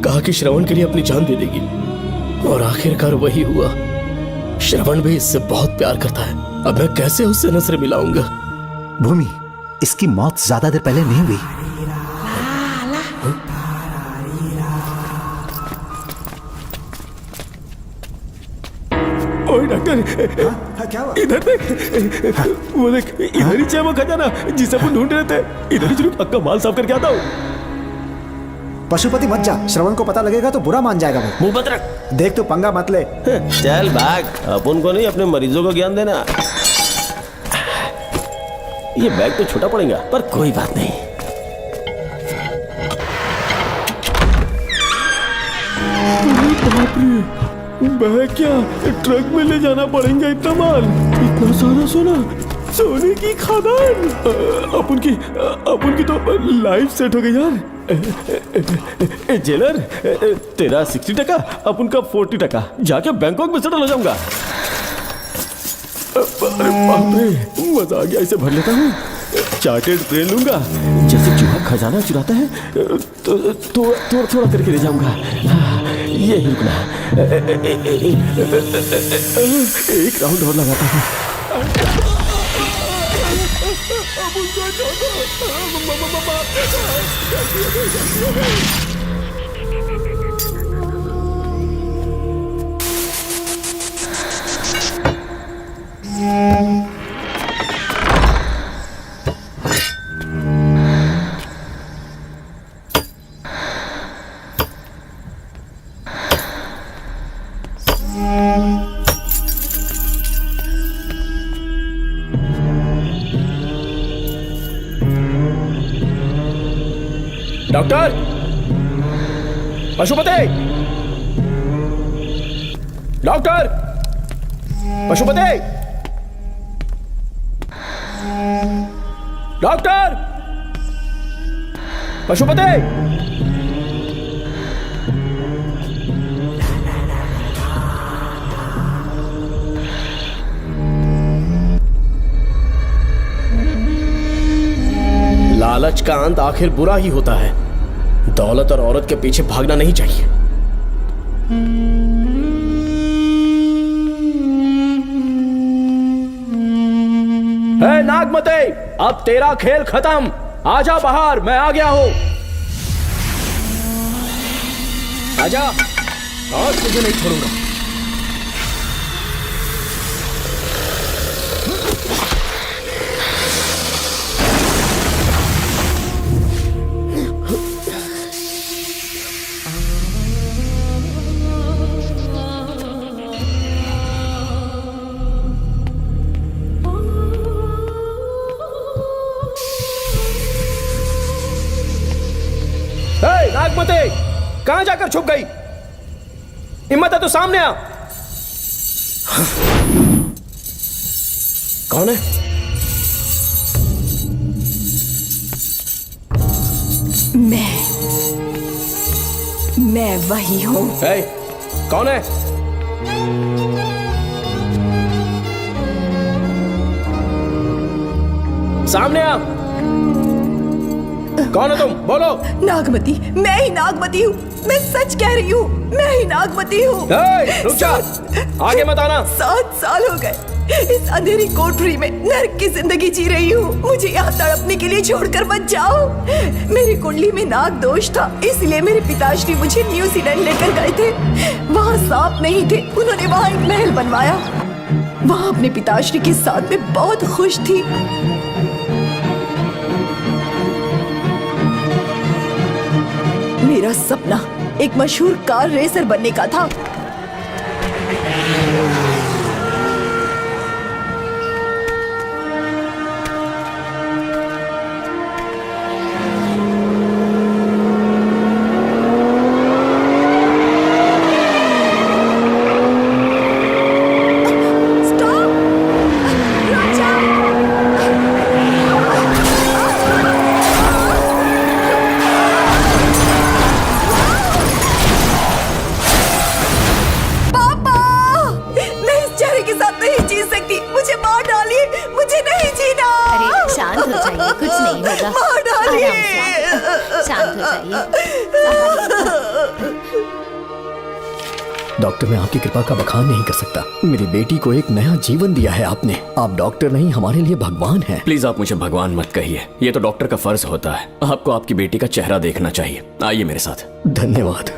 कहा कि श्रवण के लिए अपनी जान दे देगी, और आखिरकार वही हुआ। श्रवण भी इससे बहुत प्यार करता है। अब मैं कैसे उससे नजर मिलाऊंगा? भूमि, इसकी मौत ज्यादा देर पहले नहीं हुई। ओए डॉक्टर, क्या हुआ? इधर देख, वो देख, इधर ही है वो खजाना जिसे अपन ढूंढ रहे थे। इधर ही चलो, पक्का माल साफ करके आता हूँ। पशुपति मत जा, श्रवण को पता लगेगा तो बुरा मान जाएगा वो। मुंह बंद रख। देख तू पंगा मत ले। चल भाग, अपन को नहीं अपने मरीजों को ज्ञान देना। ये बैग तो छोटा पड़ेगा, पर कोई बात नहीं। बैग क्या, ट्रक में ले जाना पड़ेगा इतना माल, इतना सारा सोना, सोने की खदान। अपन की तो लाइफ सेट हो गई यार। जेलर, तेरा 60%, अपन का 40%। जाके बैंकॉक में सेटल हो जाऊंगा। अरे बाप रे, मजा आ गया। इसे भर लेता हूँ, चार्टेड ट्रेन लूंगा। जैसे चूहा खजाना चुराता है तो थोड़ा थोड़ा करके ले जाऊंगा। ये ही रुकना, एक राउंड और लगाता हूँ। Doctor, Pashupati, doctor, Pashupati, doctor, Pashupati. लालच का अंत आखिर बुरा ही होता है। दौलत और औरत के पीछे भागना नहीं चाहिए। हे नागमते, अब तेरा खेल खत्म। आजा बाहर, मैं आ गया हूं। आजा, और तुझे नहीं छोड़ूंगा। नागमते, कहां जाकर छुप गई? हिम्मत है तो सामने आ। कौन है? मैं वही हूँ। कौन है? सामने आ। कौन हो तुम? बोलो। नागमती, मैं ही नागमती हूँ। मैं सच कह रही हूँ, मैं ही नागमती हूँ। रुक जा, आगे मत आना। 7 साल हो गए इस अंधेरी कोठरी में नर्क की जिंदगी जी रही हूँ। मुझे यहाँ तड़पने के लिए छोड़कर मत जाओ। मेरी कुंडली में नाग दोष था, इसलिए मेरे पिताश्री मुझे न्यूजीलैंड लेकर गए थे। वहाँ सांप नहीं थे, उन्होंने वहाँ एक महल बनवाया। वहाँ अपने पिताश्री के साथ में बहुत खुश थी। मेरा सपना एक मशहूर कार रेसर बनने का था। डॉक्टर, मैं आपकी कृपा का बखान नहीं कर सकता। मेरी बेटी को एक नया जीवन दिया है आपने। आप डॉक्टर नहीं, हमारे लिए भगवान हैं। प्लीज आप मुझे भगवान मत कहिए, ये तो डॉक्टर का फर्ज होता है। आपको आपकी बेटी का चेहरा देखना चाहिए। आइए मेरे साथ। धन्यवाद।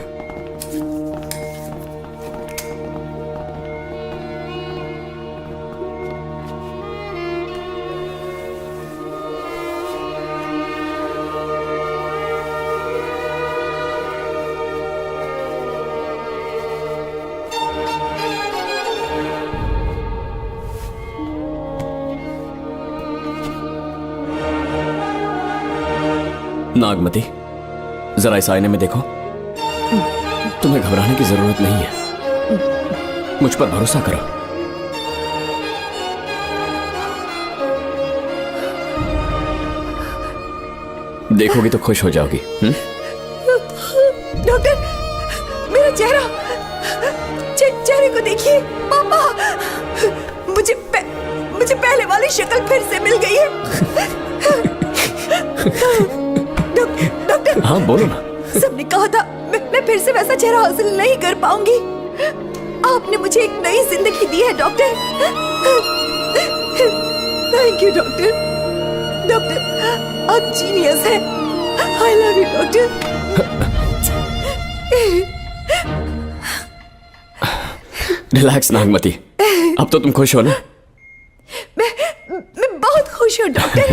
नागमती, जरा इस आईने में देखो। तुम्हें घबराने की जरूरत नहीं है, मुझ पर भरोसा करो। देखोगी तो खुश हो जाओगी। डॉक्टर, मेरा चेहरा, चेहरे को देखिए। पापा, मुझे पहले वाली शक्ल फिर से मिल गई है। डॉक्टर, हाँ बोलो ना। सबने कहा था मैं फिर से वैसा चेहरा हासिल नहीं कर पाऊंगी। आपने मुझे एक नई जिंदगी दी है doctor. Thank you doctor. Doctor, आप जीनियस हैं। I love you doctor. Relax Nagmati, अब तो तुम खुश हो ना? मैं बहुत खुश हूँ डॉक्टर।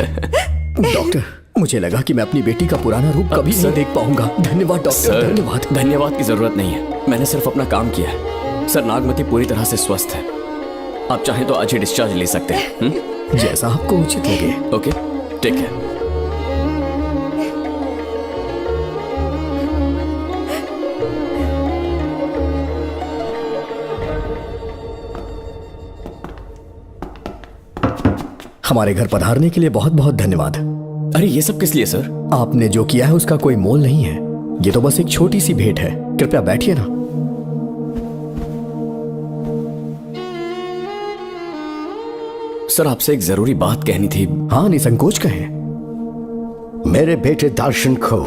डॉक्टर, मुझे लगा कि मैं अपनी बेटी का पुराना रूप कभी नहीं देख पाऊंगा। धन्यवाद डॉक्टर, धन्यवाद। धन्यवाद की जरूरत नहीं है, मैंने सिर्फ अपना काम किया है। सर, नागमती पूरी तरह से स्वस्थ है। आप चाहें तो आज ही डिस्चार्ज ले सकते हैं। जैसा आपको उचित लगे। ओके, ठीक है। हमारे घर पधारने के लिए बहुत बहुत धन्यवाद। अरे ये सब किस लिए सर? आपने जो किया है उसका कोई मोल नहीं है। ये तो बस एक छोटी सी भेंट है। कृपया बैठिए ना। सर, आपसे एक जरूरी बात कहनी थी। हाँ, निसंकोच कहें। मेरे बेटे दर्शन को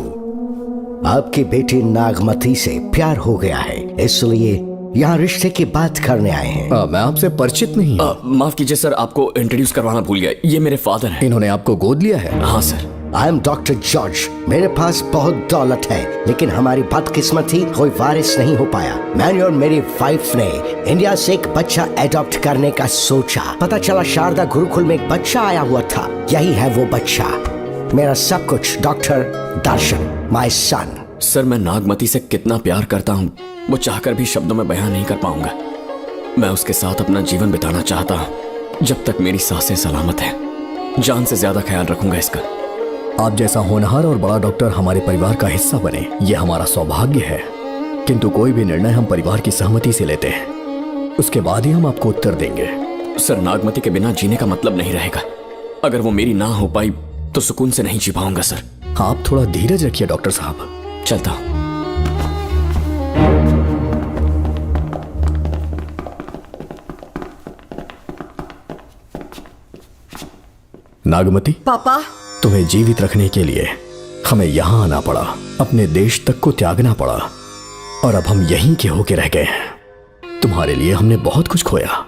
आपकी बेटी नागमती से प्यार हो गया है, इसलिए यहाँ रिश्ते की बात करने आए हैं। मैं आपसे परिचित नहीं हूँ। माफ कीजिए सर, आपको इंट्रोड्यूस करवाना भूल गया। ये मेरे फादर हैं। इन्होंने आपको गोद लिया है? हाँ sir. I am doctor George. मेरे पास बहुत दौलत है, लेकिन हमारी बदकिस्मती कोई वारिस नहीं हो पाया। मैंने और मेरी वाइफ ने इंडिया से एक बच्चा एडॉप्ट करने का सोचा। पता चला शारदा गुरुकुल में एक बच्चा आया हुआ था। यही है वो बच्चा, मेरा सब कुछ। Doctor Darshan, my son. Sir, मैं नागमती से कितना प्यार करता हूँ वो चाहकर भी शब्दों में बयां नहीं कर पाऊंगा। मैं उसके साथ अपना जीवन बिताना चाहता हूँ, जब तक मेरी सांसें सलामत हैं। जान से ज्यादा ख्याल रखूंगा इसका। आप जैसा होनहार और बड़ा डॉक्टर हमारे परिवार का हिस्सा बने, ये हमारा सौभाग्य है। किंतु कोई भी निर्णय हम परिवार की सहमति से लेते हैं, उसके बाद ही हम आपको उत्तर देंगे। सर, नागमती के बिना जीने का मतलब नहीं रहेगा। अगर वो मेरी ना हो पाई तो सुकून से नहीं जी पाऊंगा सर। आप थोड़ा धीरज रखिए डॉक्टर साहब। चलता हूं। नागमती, पापा, तुम्हें जीवित रखने के लिए हमें यहाँ आना पड़ा, अपने देश तक को त्यागना पड़ा, और अब हम यहीं के होके रह गए हैं। तुम्हारे लिए हमने बहुत कुछ खोया,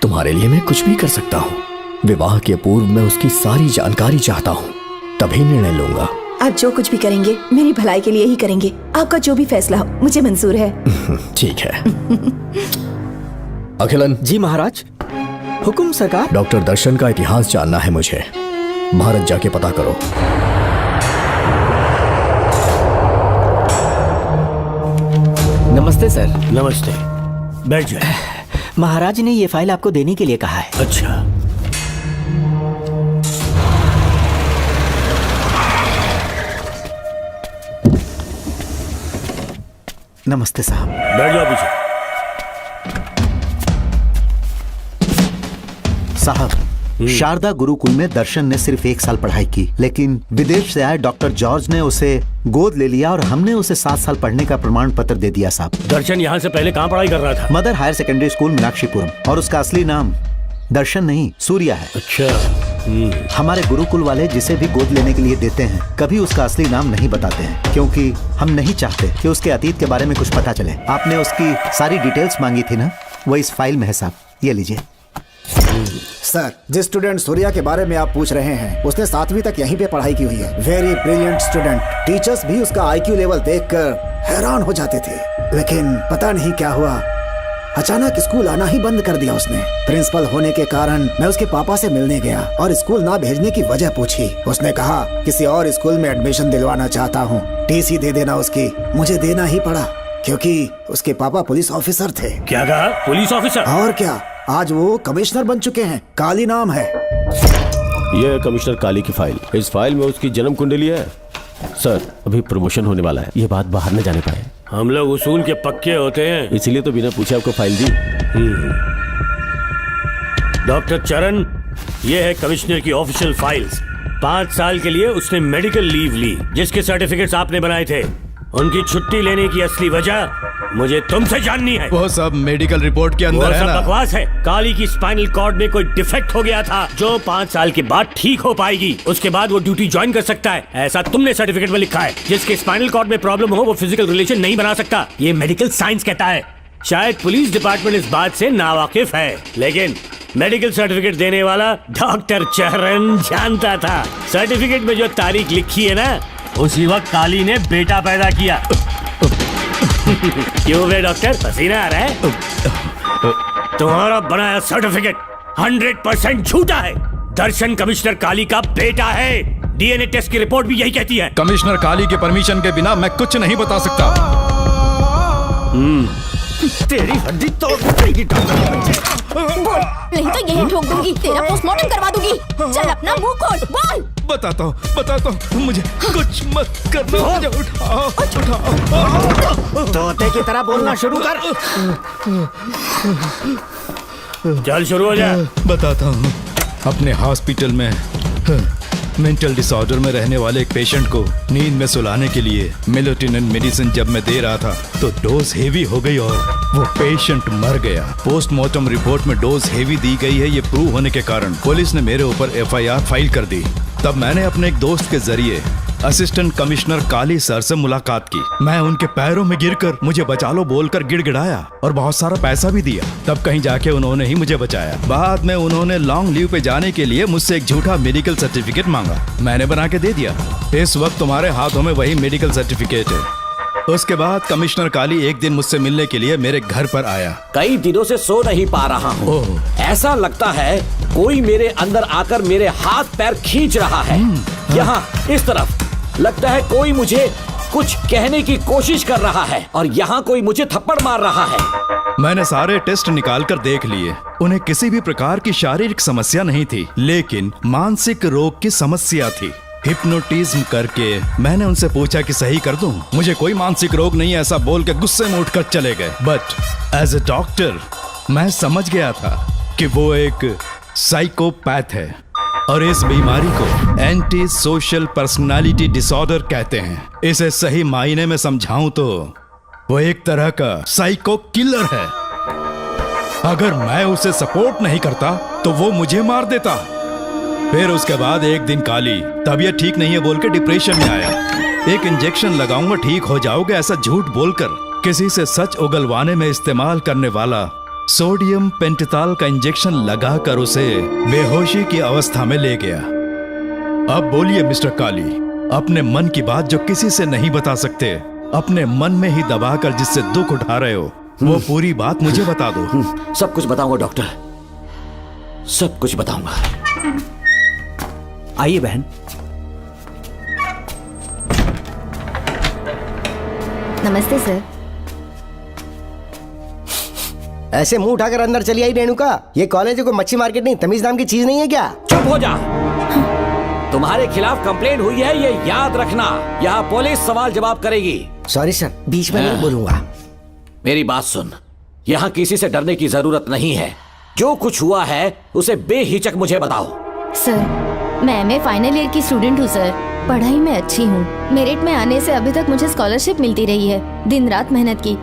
तुम्हारे लिए मैं कुछ भी कर सकता हूँ। विवाह के पूर्व मैं उसकी सारी जानकारी चाहता हूँ, तभी निर्णय लूंगा। आप जो कुछ भी करेंगे मेरी भलाई के लिए ही करेंगे। आपका जो भी फैसला हो मुझे मंजूर है। ठीक है। अखिलन। जी महाराज। हुकुम सरकार। डॉक्टर दर्शन का इतिहास जानना है मुझे। भारत जाके पता करो। नमस्ते सर। नमस्ते, बैठ जाए। महाराज ने ये फाइल आपको देने के लिए कहा है। अच्छा। नमस्ते साहब। बैठ जाओ पीछे। साहब, शारदा गुरुकुल में दर्शन ने सिर्फ 1 साल पढ़ाई की, लेकिन विदेश से आए डॉक्टर जॉर्ज ने उसे गोद ले लिया और हमने उसे 7 साल पढ़ने का प्रमाण पत्र दे दिया साहब। दर्शन यहाँ से पहले कहाँ पढ़ाई कर रहा था? Mother higher secondary school Meenakshipuram, और उसका असली नाम दर्शन नहीं सूर्या है। अच्छा। हमारे गुरुकुल वाले जिसे भी गोद लेने के लिए देते हैं कभी उसका असली नाम नहीं बताते हैं, क्योंकि हम नहीं चाहते कि उसके अतीत के बारे में कुछ पता चले। आपने उसकी सारी डिटेल्स मांगी थी ना, वो इस फाइल में है साहब, ये लीजिए। सर, जिस स्टूडेंट सूर्या के बारे में आप पूछ रहे हैं उसने 7वीं तक यहीं पे पढ़ाई की हुई है। Very brilliant student. टीचर्स भी उसका IQ लेवल देखकर हैरान हो जाते थे, लेकिन पता नहीं क्या हुआ, अचानक स्कूल आना ही बंद कर दिया उसने। प्रिंसिपल होने के कारण मैं उसके पापा से मिलने गया और स्कूल ना भेजने की वजह पूछी। उसने कहा किसी और स्कूल में एडमिशन दिलवाना चाहता हूँ, TC दे देना उसकी। मुझे देना ही पड़ा क्योंकि उसके पापा पुलिस ऑफिसर थे। क्या कहा? Police officer? और क्या, आज वो कमिश्नर बन चुके हैं। काली नाम है। यह है कमिश्नर काली की फाइल। इस फाइल में उसकी जन्म कुंडली है। सर, अभी प्रमोशन होने वाला है, ये बात बाहर न जाने पाए। हम लोग उसूल के पक्के होते हैं, इसीलिए तो बिना पूछे आपको फाइल दी। डॉक्टर चरण, ये है कमिश्नर की ऑफिशियल फाइल्स। 5 साल के लिए उसने मेडिकल लीव ली, जिसके सर्टिफिकेट्स आपने बनाए थे। उनकी छुट्टी लेने की असली वजह मुझे तुमसे जाननी है। वो सब मेडिकल रिपोर्ट के अंदर वो है सब ना? बकवास है। काली की स्पाइनल कॉर्ड में कोई डिफेक्ट हो गया था जो 5 साल के बाद ठीक हो पाएगी। उसके बाद वो ड्यूटी ज्वाइन कर सकता है, ऐसा तुमने सर्टिफिकेट में लिखा है। जिसके स्पाइनल कॉर्ड में प्रॉब्लम हो वो फिजिकल रिलेशन नहीं बना सकता, ये मेडिकल साइंस कहता है। शायद पुलिस डिपार्टमेंट इस बात से नावाकिफ है, लेकिन मेडिकल सर्टिफिकेट देने वाला डॉक्टर चरण जानता था। सर्टिफिकेट में जो तारीख लिखी है ना, उसी वक्त काली ने बेटा पैदा किया। क्यों बे डॉक्टर, पसीना आ रहा है? तुम्हारा बनाया सर्टिफिकेट 100% झूठा है। दर्शन कमिश्नर काली का बेटा है। DNA टेस्ट की रिपोर्ट भी यही कहती है। कमिश्नर काली के परमिशन के बिना मैं कुछ नहीं बता सकता। तेरी हड्डी तोड़ देगी डॉक्टर के बच्चे। नहीं तो यही ठोक दूंगी, तेरा पोस्टमार्टम करवा दूंगी। चल अपना मुंह खोल, बोल। बताता हूँ, मुझे कुछ मत करना। मुझे उठाओ। तोते की तरह बोलना शुरू कर। चल शुरू हो जा। बताता हूँ, अपने हॉस्पिटल में मेंटल डिसऑर्डर में रहने वाले एक पेशेंट को नींद में सुलाने के लिए मेलेटोनिन मेडिसिन जब मैं दे रहा था तो डोज हेवी हो गई और वो पेशेंट मर गया। पोस्टमार्टम रिपोर्ट में डोज हेवी दी गई है, ये प्रूव होने के कारण पुलिस ने मेरे ऊपर FIR फाइल कर दी। तब मैंने अपने एक दोस्त के जरिए असिस्टेंट कमिश्नर काली सर से मुलाकात की। मैं उनके पैरों में गिरकर मुझे बचा लो बोलकर गिड़गिड़ाया और बहुत सारा पैसा भी दिया। तब कहीं जाके उन्होंने ही मुझे बचाया। बाद में उन्होंने लॉन्ग लीव पे जाने के लिए मुझसे एक झूठा मेडिकल सर्टिफिकेट मांगा, मैंने बना के दे दिया। इस वक्त तुम्हारे हाथों में वही मेडिकल सर्टिफिकेट है। उसके बाद कमिश्नर काली एक दिन मुझसे मिलने के लिए मेरे घर पर आया। कई दिनों से सो नहीं पा रहा हूँ। ऐसा लगता है कोई मेरे अंदर आकर मेरे हाथ पैर खींच रहा है। यहाँ इस तरफ लगता है कोई मुझे कुछ कहने की कोशिश कर रहा है और यहाँ कोई मुझे थप्पड़ मार रहा है। मैंने सारे टेस्ट निकाल कर देख लिए, उन्हें किसी भी प्रकार की शारीरिक समस्या नहीं थी, लेकिन मानसिक रोग की समस्या थी। हिप्नोटिज्म करके मैंने उनसे पूछा कि सही कर दूं। मुझे कोई मानसिक रोग नहीं है ऐसा बोल के गुस्से में उठकर चले गए। बट एज ए डॉक्टर मैं समझ गया था कि वो एक साइकोपैथ है और इस बीमारी को एंटी सोशल पर्सनालिटी डिसऑर्डर कहते हैं। इसे सही मायने में समझाऊं तो वो एक तरह का साइको किलर है। अगर मैं उसे सपोर्ट नहीं करता तो वो मुझे मार देता। फिर उसके बाद एक दिन काली तबीयत ठीक नहीं है बोल के डिप्रेशन में आया। एक इंजेक्शन लगाऊंगा ठीक हो जाओगे ऐसा झूठ बोलकर किसी से सच उगलवाने में इस्तेमाल करने वाला सोडियम पेंटोथॉल का इंजेक्शन लगाकर उसे बेहोशी की अवस्था में ले गया। अब बोलिए मिस्टर काली, अपने मन की बात जो किसी से नहीं बता सकते, अपने मन में ही दबाकर जिससे दुख उठा रहे हो, वो पूरी बात मुझे बता दो। सब कुछ बताऊंगा डॉक्टर, सब कुछ बताऊंगा। आइए बहन। नमस्ते सर। ऐसे मुंह उठाकर अंदर चली आई रेणुका। ये कॉलेज है कोई मच्छी मार्केट नहीं, तमीज नाम की चीज नहीं है क्या? चुप हो जा। तुम्हारे खिलाफ कंप्लेंट हुई है ये याद रखना। यहाँ पुलिस सवाल जवाब करेगी। सॉरी सर, बीच में नहीं बोलूंगा। मेरी बात सुन, यहाँ किसी से डरने की जरूरत नहीं है। जो कुछ हुआ है उसे बेहिचक मुझे बताओ। सर मैं एमए फाइनल ईयर की स्टूडेंट हूँ सर। पढ़ाई में अच्छी हूँ। मेरिट में आने से अभी तक मुझे स्कॉलरशिप मिलती रही है। दिन रात मेहनत की,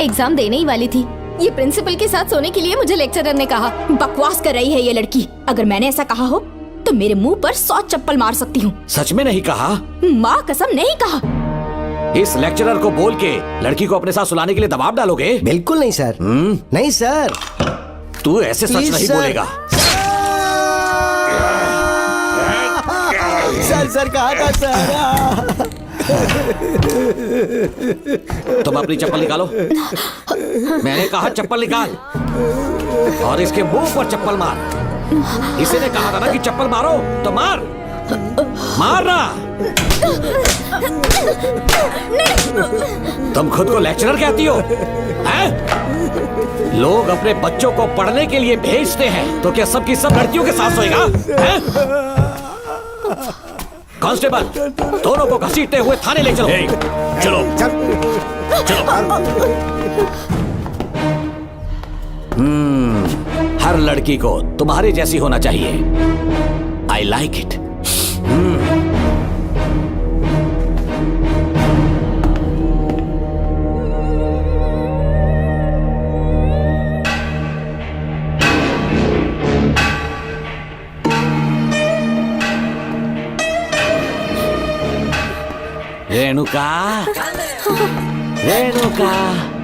एग्जाम देने ही वाली थी। ये प्रिंसिपल के साथ सोने के लिए मुझे लेक्चरर ने कहा। बकवास कर रही है ये लड़की। अगर मैंने ऐसा कहा हो तो मेरे मुंह पर 100 चप्पल मार सकती हूँ। सच में नहीं कहा? माँ कसम नहीं कहा। इस लेक्चरर को बोल के लड़की को अपने साथ सुलाने के लिए दबाव डालोगे? बिल्कुल नहीं सर। नहीं सर। तू ऐसे सच नहीं बोलेगा। सर कहा था सर। तुम अपनी चप्पल निकालो। मैंने कहा चप्पल निकाल और इसके मुंह पर चप्पल मार। इसी ने कहा था ना कि चप्पल मारो तो मार। मारना। तुम खुद को लेक्चरर कहती हो हैं? लोग अपने बच्चों को पढ़ने के लिए भेजते हैं तो क्या सबकी सब लड़कियों के साथ सोएगा? कांस्टेबल, दोनों को घसीटते हुए थाने ले चलो। चलो चलो। हर लड़की को तुम्हारे जैसी होना चाहिए। I like it. Renuka, Renuka.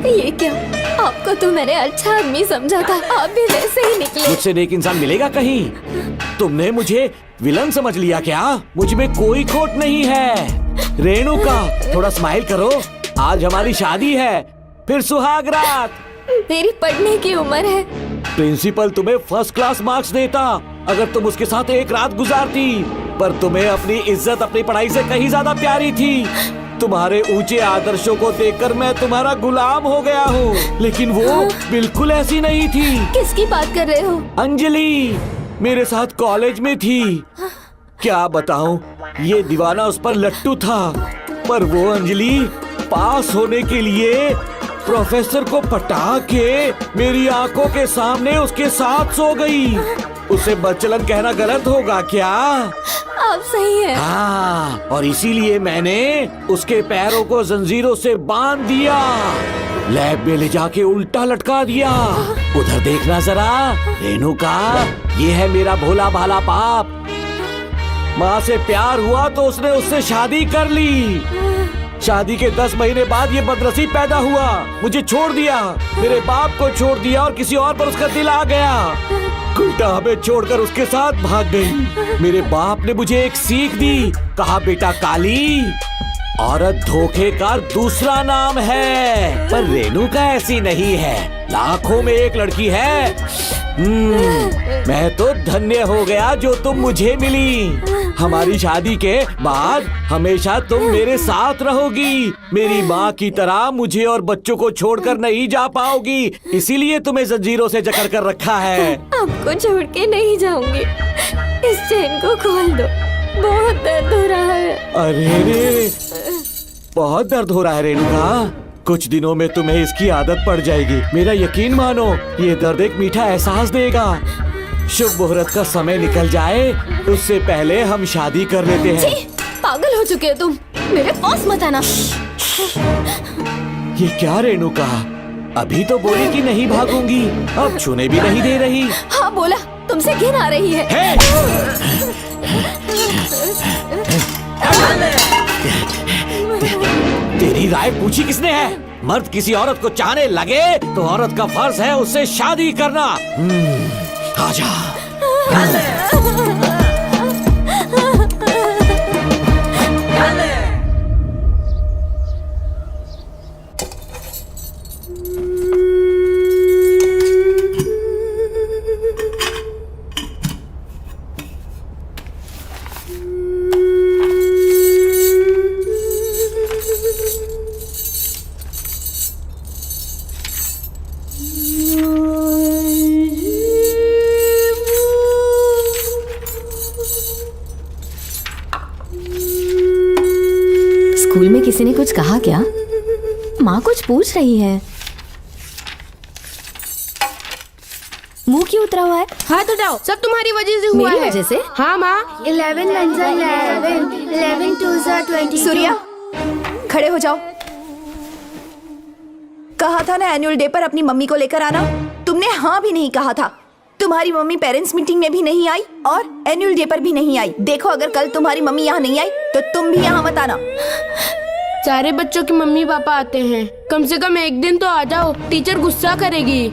ये क्या? आपको तो मैंने अच्छा आदमी समझा था, आप भी वैसे ही निकले। मुझसे नेक इंसान मिलेगा कहीं? तुमने मुझे विलन समझ लिया क्या? मुझ में कोई खोट नहीं है। रेणुका, थोड़ा स्माइल करो। आज हमारी शादी है, फिर सुहाग रात। मेरी पढ़ने की उम्र है। प्रिंसिपल तुम्हें फर्स्ट क्लास मार्क्स देता अगर तुम उसके साथ एक रात गुजारती, पर तुम्हें अपनी इज्जत अपनी पढ़ाई से कहीं ज्यादा प्यारी थी। तुम्हारे ऊंचे आदर्शों को देखकर मैं तुम्हारा गुलाम हो गया हूँ, लेकिन वो बिल्कुल ऐसी नहीं थी। किसकी बात कर रहे हो? अंजलि मेरे साथ कॉलेज में थी। क्या बताऊं, ये दीवाना उस पर लट्टू था, पर वो अंजलि पास होने के लिए प्रोफेसर को पटा के मेरी आंखों के सामने उसके साथ सो गई। उसे बदचलन कहना गलत होगा क्या? आप सही हैं। हाँ, और इसीलिए मैंने उसके पैरों को जंजीरों से बांध दिया, लैब में ले जाके उल्टा लटका दिया। उधर देखना जरा रेणुका, ये है मेरा भोला भाला पाप। माँ से प्यार हुआ तो उसने उससे शादी कर ली। शादी के 10 महीने बाद ये बदनसीब पैदा हुआ, मुझे छोड़ दिया, मेरे बाप को छोड़ दिया और किसी और पर उसका दिल आ गया। उल्टा हमें छोड़कर उसके साथ भाग गई। मेरे बाप ने मुझे एक सीख दी, कहा बेटा काली, औरत धोखे का दूसरा नाम है। पर रेणुका ऐसी नहीं है, लाखों में एक लड़की है। मैं तो धन्य हो गया जो तुम मुझे मिली। हमारी शादी के बाद हमेशा तुम मेरे साथ रहोगी। मेरी माँ की तरह मुझे और बच्चों को छोड़कर नहीं जा पाओगी, इसीलिए तुम्हें जंजीरों से जकड़ कर रखा है। आपको छोड़ के नहीं जाऊंगी। इस चेन को खोल दो, बहुत दर्द हो रहा अरे रे, बहुत दर्द हो रहा है रेणुका। कुछ दिनों में तुम्हें इसकी आदत पड़ जाएगी। मेरा यकीन मानो, ये दर्द एक मीठा एहसास देगा। शुभ मुहूर्त का समय निकल जाए उससे पहले हम शादी कर लेते हैं। पागल हो चुके हो तुम, मेरे पास मत आना। ये क्या रेणुका, अभी तो बोली कि नहीं भागूंगी, अब छूने भी नहीं दे रही। हाँ बोला, तुमसे घिन आ रही है। तेरी राय पूछी किसने है? मर्द किसी औरत को चाहने लगे तो औरत का फर्ज है उससे शादी करना। आजा। स्कूल में किसी ने कुछ कहा क्या? माँ कुछ पूछ रही है। मुंह क्यों उतरा हुआ है? हाथ उठाओ, सब तुम्हारी वजह से हुआ मेरी है। वजह से? हाँ माँ। 11 1 11 11 2 22। सूर्या, खड़े हो जाओ। कहा था ना एनुअल डे पर अपनी मम्मी को लेकर आना, तुमने हाँ भी नहीं कहा था। तुम्हारी मम्मी पेरेंट्स मीटिंग में भी नहीं आई और एनुअल डे पर भी नहीं आई। देखो, अगर कल तुम्हारी मम्मी यहाँ नहीं आई तो तुम भी यहाँ मत आना। सारे बच्चों की मम्मी पापा आते हैं, कम से कम एक दिन तो आ जाओ, टीचर गुस्सा करेगी।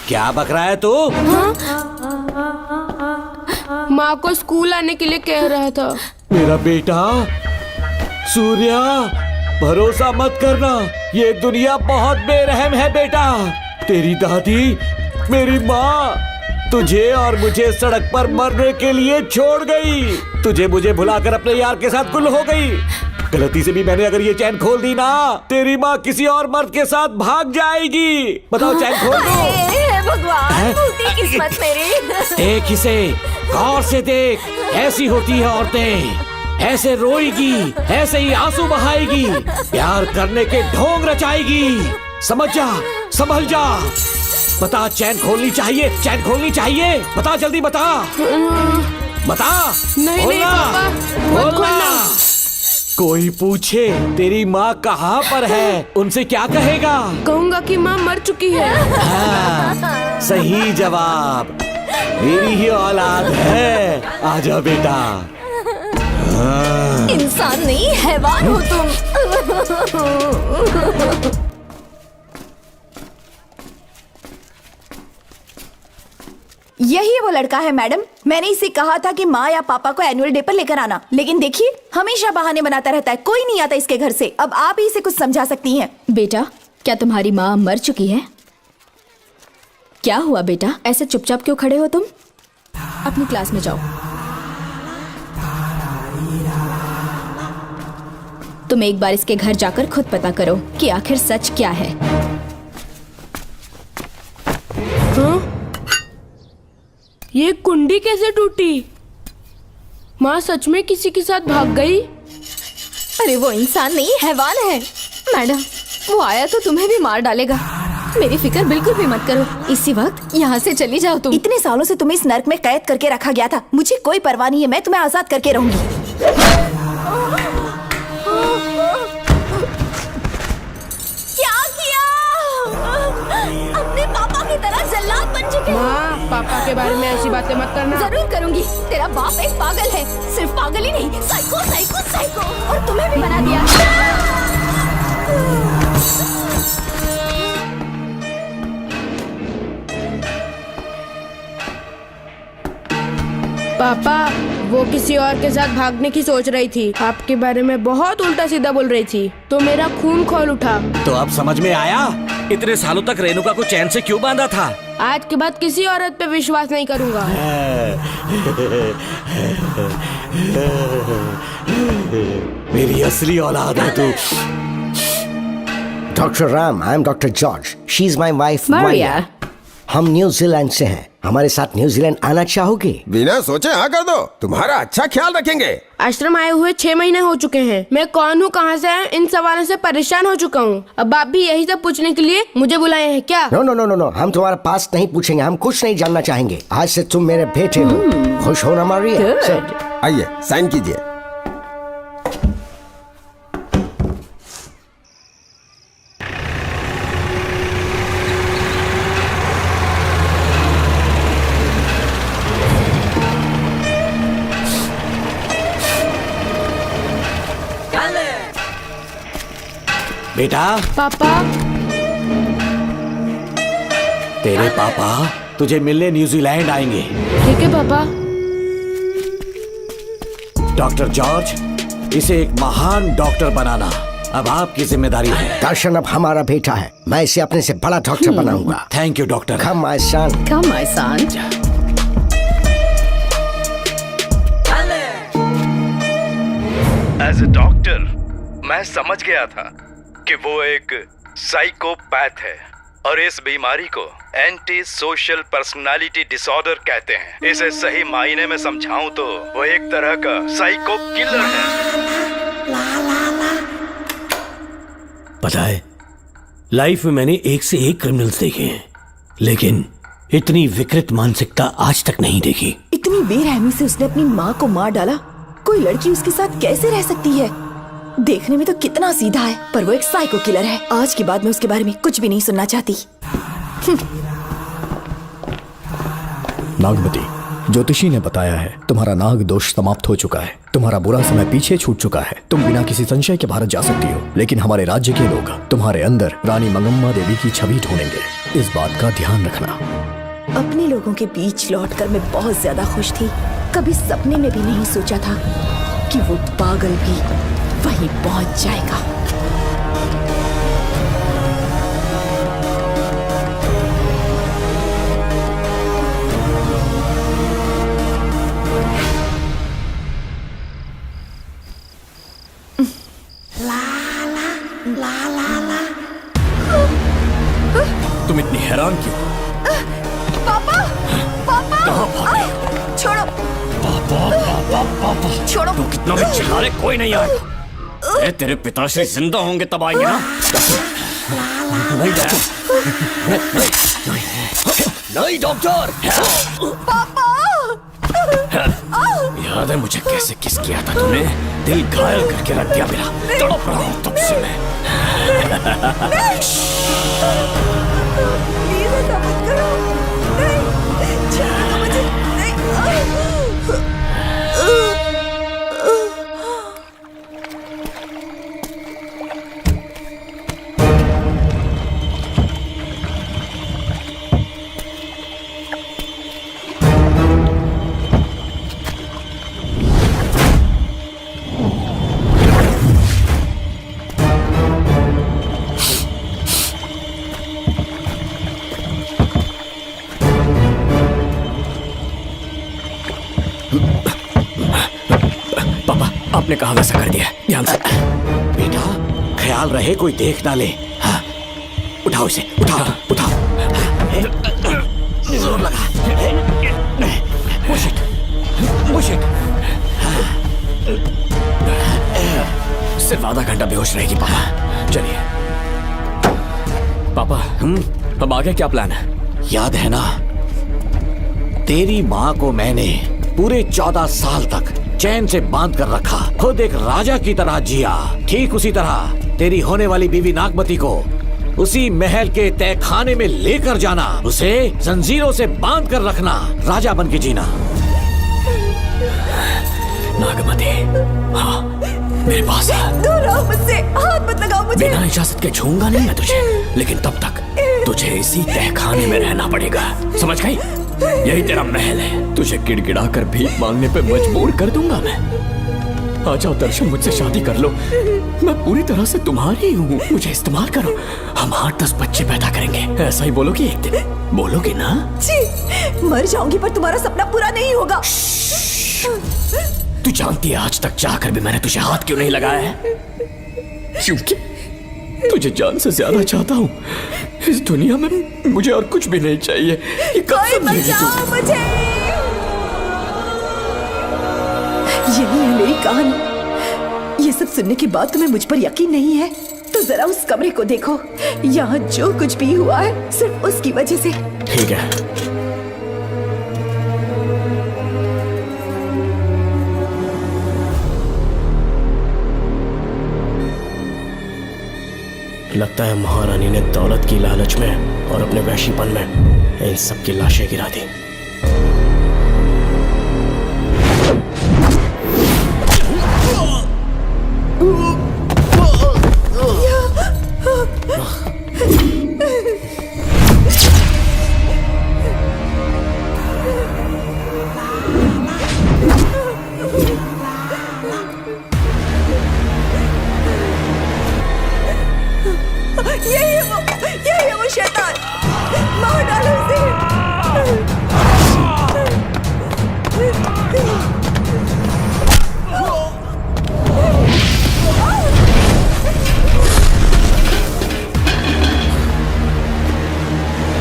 क्या बक रहा है तू? माँ को स्कूल आने के लिए कह रहा था। मेरा बेटा सूर्या, भरोसा मत करना, ये दुनिया बहुत बेरहम है बेटा। तेरी दादी, मेरी माँ तुझे और मुझे सड़क पर मरने के लिए छोड़ गई। तुझे मुझे भुलाकर अपने यार के साथ गुल हो गई। गलती से भी मैंने अगर ये चैन खोल दी ना, तेरी माँ किसी और मर्द के साथ भाग जाएगी। बताओ, चैन खोल दो। भगवान, फूटी किस्मत मेरी। देख इसे, गौर से देख, ऐसी होती है औरतें। ऐसे रोएगी, ऐसे ही आंसू बहाएगी, प्यार करने के ढोंग रचाएगी। समझ जा, संभल जा। बता, चैन खोलनी चाहिए, चैन खोलनी चाहिए। बता, जल्दी बता, बता। नहीं नहीं पापा, मत खोलना। कोई पूछे तेरी माँ कहाँ पर है, उनसे क्या कहेगा? कहूँगा कि माँ मर चुकी है। हाँ, सही जवाब, मेरी ही औलाद है। आजा बेटा। हाँ। इंसान नहीं, हैवान हो तुम। यही वो लड़का है मैडम। मैंने इसे कहा था कि माँ या पापा को एनुअल डे पर लेकर आना, लेकिन देखिए हमेशा बहाने बनाता रहता है। कोई नहीं आता इसके घर से। अब आप ही इसे कुछ समझा सकती हैं। बेटा, क्या तुम्हारी माँ मर चुकी है? क्या हुआ बेटा, ऐसे चुपचाप क्यों खड़े हो तुम? अपनी क्लास में जाओ। तुम एक बार इसके घर जाकर खुद पता करो कि आखिर सच क्या है। हाँ? ये कुंडी कैसे टूटी? माँ सच में किसी के साथ भाग गई? अरे वो इंसान नहीं, हैवान है। मैडम, वो आया तो तुम्हें भी मार डालेगा। मेरी फिक्र बिल्कुल भी मत करो। इसी वक्त यहाँ से चली जाओ तुम। इतने सालों से तुम्हें इस नर्क में कैद करके रखा गया था। मुझे कोई परवाह नहीं है, मैं तुम्हें आजाद करके रहूंगी। अपने पापा की तरह जल्लाद बन चुके हो। माँ, पापा के बारे में ऐसी बातें मत करना। जरूर करूंगी। तेरा बाप एक पागल है, सिर्फ पागल ही नहीं, साइको साइको साइको। और तुम्हें भी बना दिया। पापा, वो किसी और के साथ भागने की सोच रही थी, आपके बारे में बहुत उल्टा सीधा बोल रही थी, तो मेरा खून खौल उठा। तो अब समझ में आया इतने सालों तक रेणुका को चैन से क्यों बांधा था। आज के बाद किसी औरत पे विश्वास नहीं करूंगा। मेरी असली औलाद है तू। Doctor Ram, I am doctor George. She is my wife Maria. हम न्यूजीलैंड से हैं। हमारे साथ न्यूजीलैंड आना चाहोगे? बिना सोचे हाँ कर दो, तुम्हारा अच्छा ख्याल रखेंगे। आश्रम आए हुए 6 महीने हो चुके हैं। मैं कौन हूँ, कहाँ से आया, इन सवालों से परेशान हो चुका हूँ। अब आप भी यही सब पूछने के लिए मुझे बुलाए हैं क्या? No no no no no, हम तुम्हारा पास नहीं पूछेंगे, हम कुछ नहीं जानना चाहेंगे। आज से तुम मेरे बेटे हो। खुश हो ना मारिया? आइए साइन कीजिए। बेटा। पापा। तेरे पापा तुझे मिलने न्यूजीलैंड आएंगे। ठीक है पापा। डॉक्टर जॉर्ज, इसे एक महान डॉक्टर बनाना अब आपकी जिम्मेदारी है। दर्शन अब हमारा बेटा है, मैं इसे अपने से बड़ा डॉक्टर बनाऊंगा। Thank you doctor. Come my son. Come my son. As a doctor मैं समझ गया था कि वो एक साइकोपैथ है और इस बीमारी को एंटी सोशल पर्सनालिटी डिसऑर्डर कहते हैं। इसे सही मायने में समझाऊं तो वो एक तरह का साइको किलर है। पता है, लाइफ में मैंने एक से एक क्रिमिनल्स देखे हैं, लेकिन इतनी विकृत मानसिकता आज तक नहीं देखी। इतनी बेरहमी से उसने अपनी माँ को मार डाला। कोई लड़की उसके साथ कैसे रह सकती है? देखने में तो कितना सीधा है, पर वो एक साइको किलर है। आज के बाद मैं उसके बारे में कुछ भी नहीं सुनना चाहती। नागमती, ज्योतिषी ने बताया है तुम्हारा नाग दोष समाप्त हो चुका है, तुम्हारा बुरा समय पीछे छूट चुका है, तुम बिना किसी संशय के भारत जा सकती हो। लेकिन हमारे राज्य के लोग तुम्हारे अंदर रानी मंगम्मा देवी की छवि ढूंढेंगे, इस बात का ध्यान रखना। अपने लोगों के बीच लौटकर मैं बहुत ज्यादा खुश थी। कभी सपने में भी नहीं सोचा था कि वो पागल भी वहीं पहुंच जाएगा। तुम इतनी हैरान क्यों? पापा, पापा, छोड़ो, पापा छोड़ो। तू कितना भी चिल्ला ले, कोई नहीं आएगा। तेरे पिताश्री जिंदा होंगे तब आएंगे ना। नहीं नहीं डॉक्टर। पापा, याद है मुझे कैसे किस किया था तूने? दिल घायल करके रख दिया मेरा, तड़प रहा हूं तब से मैं। प्लीज ऐसा मत करो। नहीं, छोड़ दो मुझे। नहीं। आपने कहा वैसा कर दिया, ध्यान से। बेटा ख्याल रहे कोई देख ना ले। हाँ, उठाओ इसे, उठाओ उठाओ। जोर लगा। Push it, push it. सिर्फ आधा घंटा बेहोश रहेगी पापा। चलिए पापा, अब आगे क्या प्लान है? याद है ना, तेरी माँ को मैंने पूरे 14 साल तक चैन से बांध कर रखा, खुद एक राजा की तरह जिया। ठीक उसी तरह तेरी होने वाली बीवी नागमती को उसी महल के तहखाने में लेकर जाना, उसे जंजीरों से बांध कर रखना, राजा बन के जीना। नागमती, हाँ मेरे पास है। दूर रहो मुझसे, हाथ मत लगाओ मुझे। बिना इजाजत के छूऊंगा नहीं मैं तुझे, लेकिन तब तक तुझे इसी तहखाने में रहना पड़ेगा, समझ गई? यही तेरा महल है, तुझे गिड़गिड़ा कर भीख मांगने पे मजबूर कर दूंगा मैं। आ जाओ दर्शन, मुझसे शादी कर लो, मैं पूरी तरह से तुम्हारी हूँ, मुझे इस्तेमाल करो। हम 8-10 बच्चे पैदा करेंगे, ऐसा ही बोलोगी एक दिन? बोलोगी ना? जी, मर जाऊंगी पर तुम्हारा सपना पूरा नहीं होगा। तू जानती है आज तक चाहकर भी मैंने तुझे हाथ क्यों नहीं लगाया है? तुझे जान से ज्यादा चाहता हूँ। इस दुनिया में मुझे और कुछ भी नहीं चाहिए। ये कब कोई समझेगी तू? बचाओ मुझे। यही है मेरी कहानी। ये सब सुनने के बाद तुम्हें मुझ पर यकीन नहीं है तो जरा उस कमरे को देखो। यहाँ जो कुछ भी हुआ है सिर्फ उसकी वजह से। ठीक है, लगता है महारानी ने दौलत की लालच में और अपने वैशीपन में इन सब की लाशें गिरा दी। यही है वो शैतान। मार डालो उसे।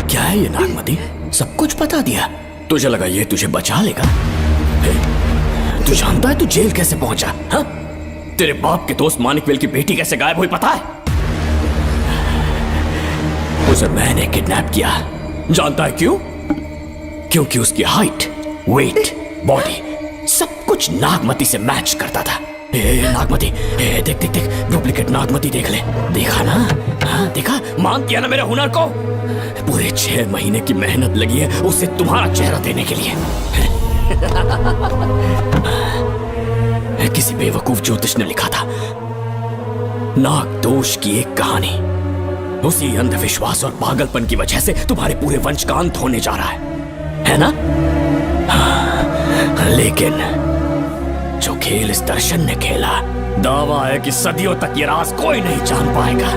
क्या है ये नागमती? सब कुछ बता दिया। तुझे लगा ये तुझे बचा लेगा? तू जानता है तू जेल कैसे पहुंचा? हाँ? तेरे बाप के दोस्त मानिकवेल की बेटी कैसे गायब हुई पता है? उसे मैंने किडनैप किया। जानता है क्यों? क्योंकि उसकी हाइट, वेट, बॉडी सब कुछ नागमती से मैच करता था। नागमती, देख देख देख, डुप्लीकेट नागमती देख ले। देखा ना? हाँ देखा? मान किया ना मेरे हुनर को? पूरे 6 महीने की मेहनत लगी है उसे तुम्हारा चेहरा देने के लिए। किसी बेवकूफ ज्योतिष ने लिखा था नाग दोष की एक कहानी। उसी अंधविश्वास और पागलपन की वजह से तुम्हारे पूरे वंश का अंत होने जा रहा है ना? हाँ, लेकिन जो खेल इस दर्शन ने खेला, दावा है कि सदियों तक ये राज कोई नहीं जान पाएगा।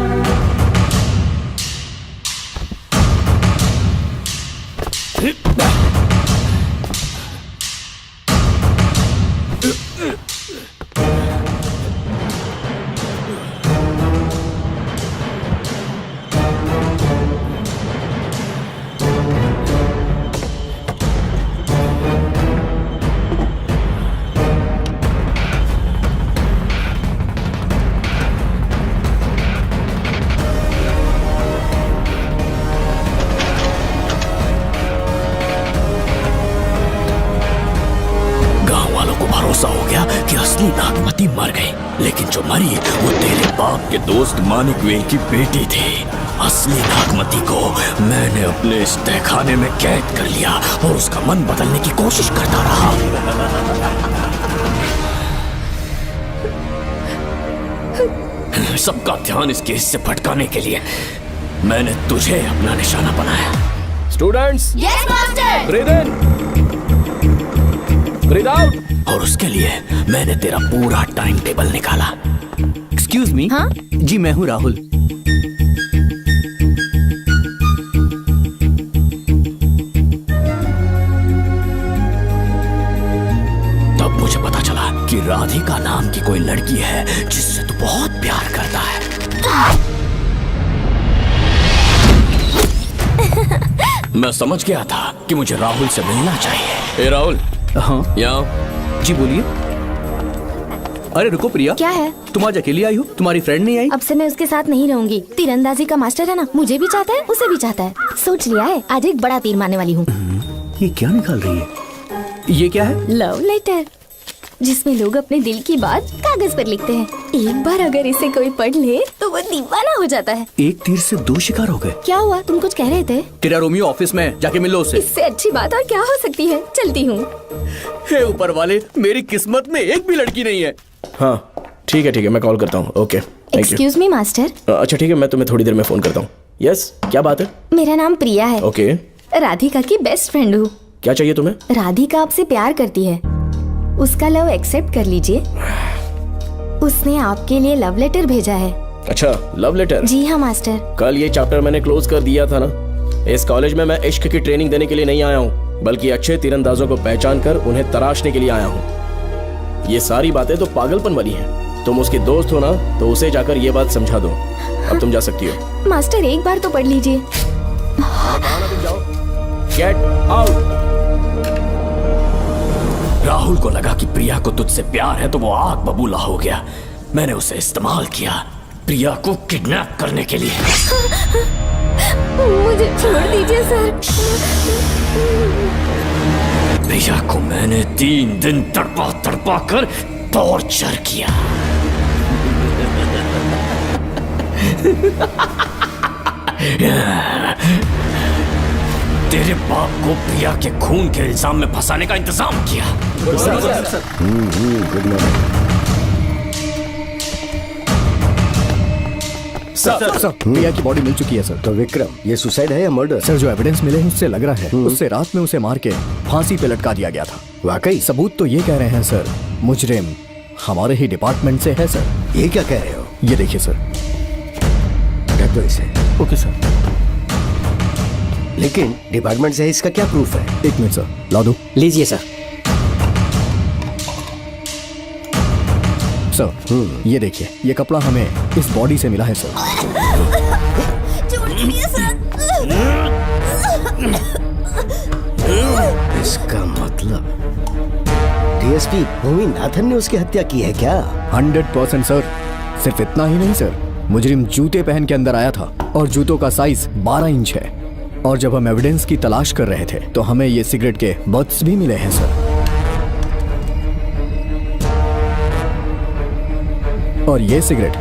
नागमती मर गई, लेकिन जो मरी वो तेरे बाप के दोस्त मानिकवेल की बेटी थी। असली नागमती को मैंने अपने इस तहखाने में कैद कर लिया और उसका मन बदलने की कोशिश करता रहा। सबका ध्यान इस केस से भटकाने के लिए मैंने तुझे अपना निशाना बनाया। Students, yes master. ब्रीथ इन, ब्रीथ आउट। और उसके लिए मैंने तेरा पूरा टाइम टेबल निकाला। Excuse me. हाँ? जी मैं हूँ राहुल। तब मुझे पता चला कि राधिका नाम की कोई लड़की है जिससे तू बहुत प्यार करता है। मैं समझ गया था कि मुझे राहुल से मिलना चाहिए। राहुल। हाँ यहाँ। जी बोलिए। अरे रुको प्रिया। क्या है? तुम आज अकेली आई हो? तुम्हारी फ्रेंड नहीं आई? अब से मैं उसके साथ नहीं रहूंगी। तीरंदाजी का मास्टर है ना, मुझे भी चाहता है उसे भी चाहता है। सोच लिया है, आज एक बड़ा तीर मारने वाली हूँ। ये क्या निकाल रही है? ये क्या है? लव लेटर, जिसमें लोग अपने दिल की बात कागज पर लिखते हैं। एक बार अगर इसे कोई पढ़ ले तो वो दीवाना हो जाता है। एक तीर से 2 शिकार हो गए। क्या हुआ? तुम कुछ कह रहे थे? तेरा रोमियो ऑफिस में, जाके मिल लो उससे। इससे अच्छी बात और क्या हो सकती है। चलती हूँ। हे ऊपर वाले, मेरी किस्मत में एक भी लड़की नहीं है। हाँ ठीक है मैं कॉल करता हूँ। Okay excuse me master. अच्छा ठीक है, मैं तुम्हें थोड़ी देर में फोन करता हूँ। यस, क्या बात है? मेरा नाम प्रिया है। ओके। राधिका की बेस्ट फ्रेंड हूँ। क्या चाहिए तुम्हें? राधिका आपसे प्यार करती है, उसका लव एक्सेप्ट कर लीजिए। उसने आपके लिए लव लेटर भेजा है। अच्छा, लव लेटर? जी हाँ मास्टर। कल ये चैप्टर मैंने क्लोज कर दिया था ना। इस कॉलेज में मैं इश्क की ट्रेनिंग देने के लिए नहीं आया हूँ, बल्कि अच्छे तीरंदाजों को पहचान कर उन्हें तराशने के लिए आया हूँ। ये सारी बातें तो पागलपन वाली हैं। तुम उसकी दोस्त हो ना, तो उसे जाकर ये बात समझा दो। अब तुम जा सकती हो। मास्टर एक बार तो पढ़ लीजिए। Get out. राहुल को लगा कि प्रिया को तुझसे प्यार है तो वो आग बबूला हो गया। मैंने उसे इस्तेमाल किया प्रिया को किडनैप करने के लिए। मुझे छोड़ दीजिए सर। प्रिया को मैंने 3 दिन तड़पा तड़पा कर टॉर्चर किया। तेरे बाप को प्रिया के खून के इल्जाम में फंसाने का इंतजाम किया। गुड मॉर्निंग सर, प्रिया की बॉडी मिल चुकी है सर। तो विक्रम, ये सुसाइड है या मर्डर? सर, जो एविडेंस मिले हैं उससे लग रहा है उससे रात में उसे मार के फांसी पे लटका दिया गया था। वाकई? सबूत तो ये कह रहे हैं सर, मुजरिम हमारे ही डिपार्टमेंट से है सर। ये क्या कह रहे हो? ये देखिए सर। रख दो इसे। Okay sir. लेकिन डिपार्टमेंट से है, इसका क्या प्रूफ है? 1 मिनट सर, ला दो। लीजिए सर। सर, ये देखिए, ये कपड़ा हमें इस बॉडी से मिला है सर। इसका मतलब डीएसपी भूमि नाथन ने उसकी हत्या की है क्या? 100% सर। सिर्फ इतना ही नहीं सर, मुजरिम जूते पहन के अंदर आया था और जूतों का साइज 12 इंच है। और जब हम एविडेंस की तलाश कर रहे थे तो हमें ये सिगरेट के बट्स भी मिले हैं सर। और ये सिगरेट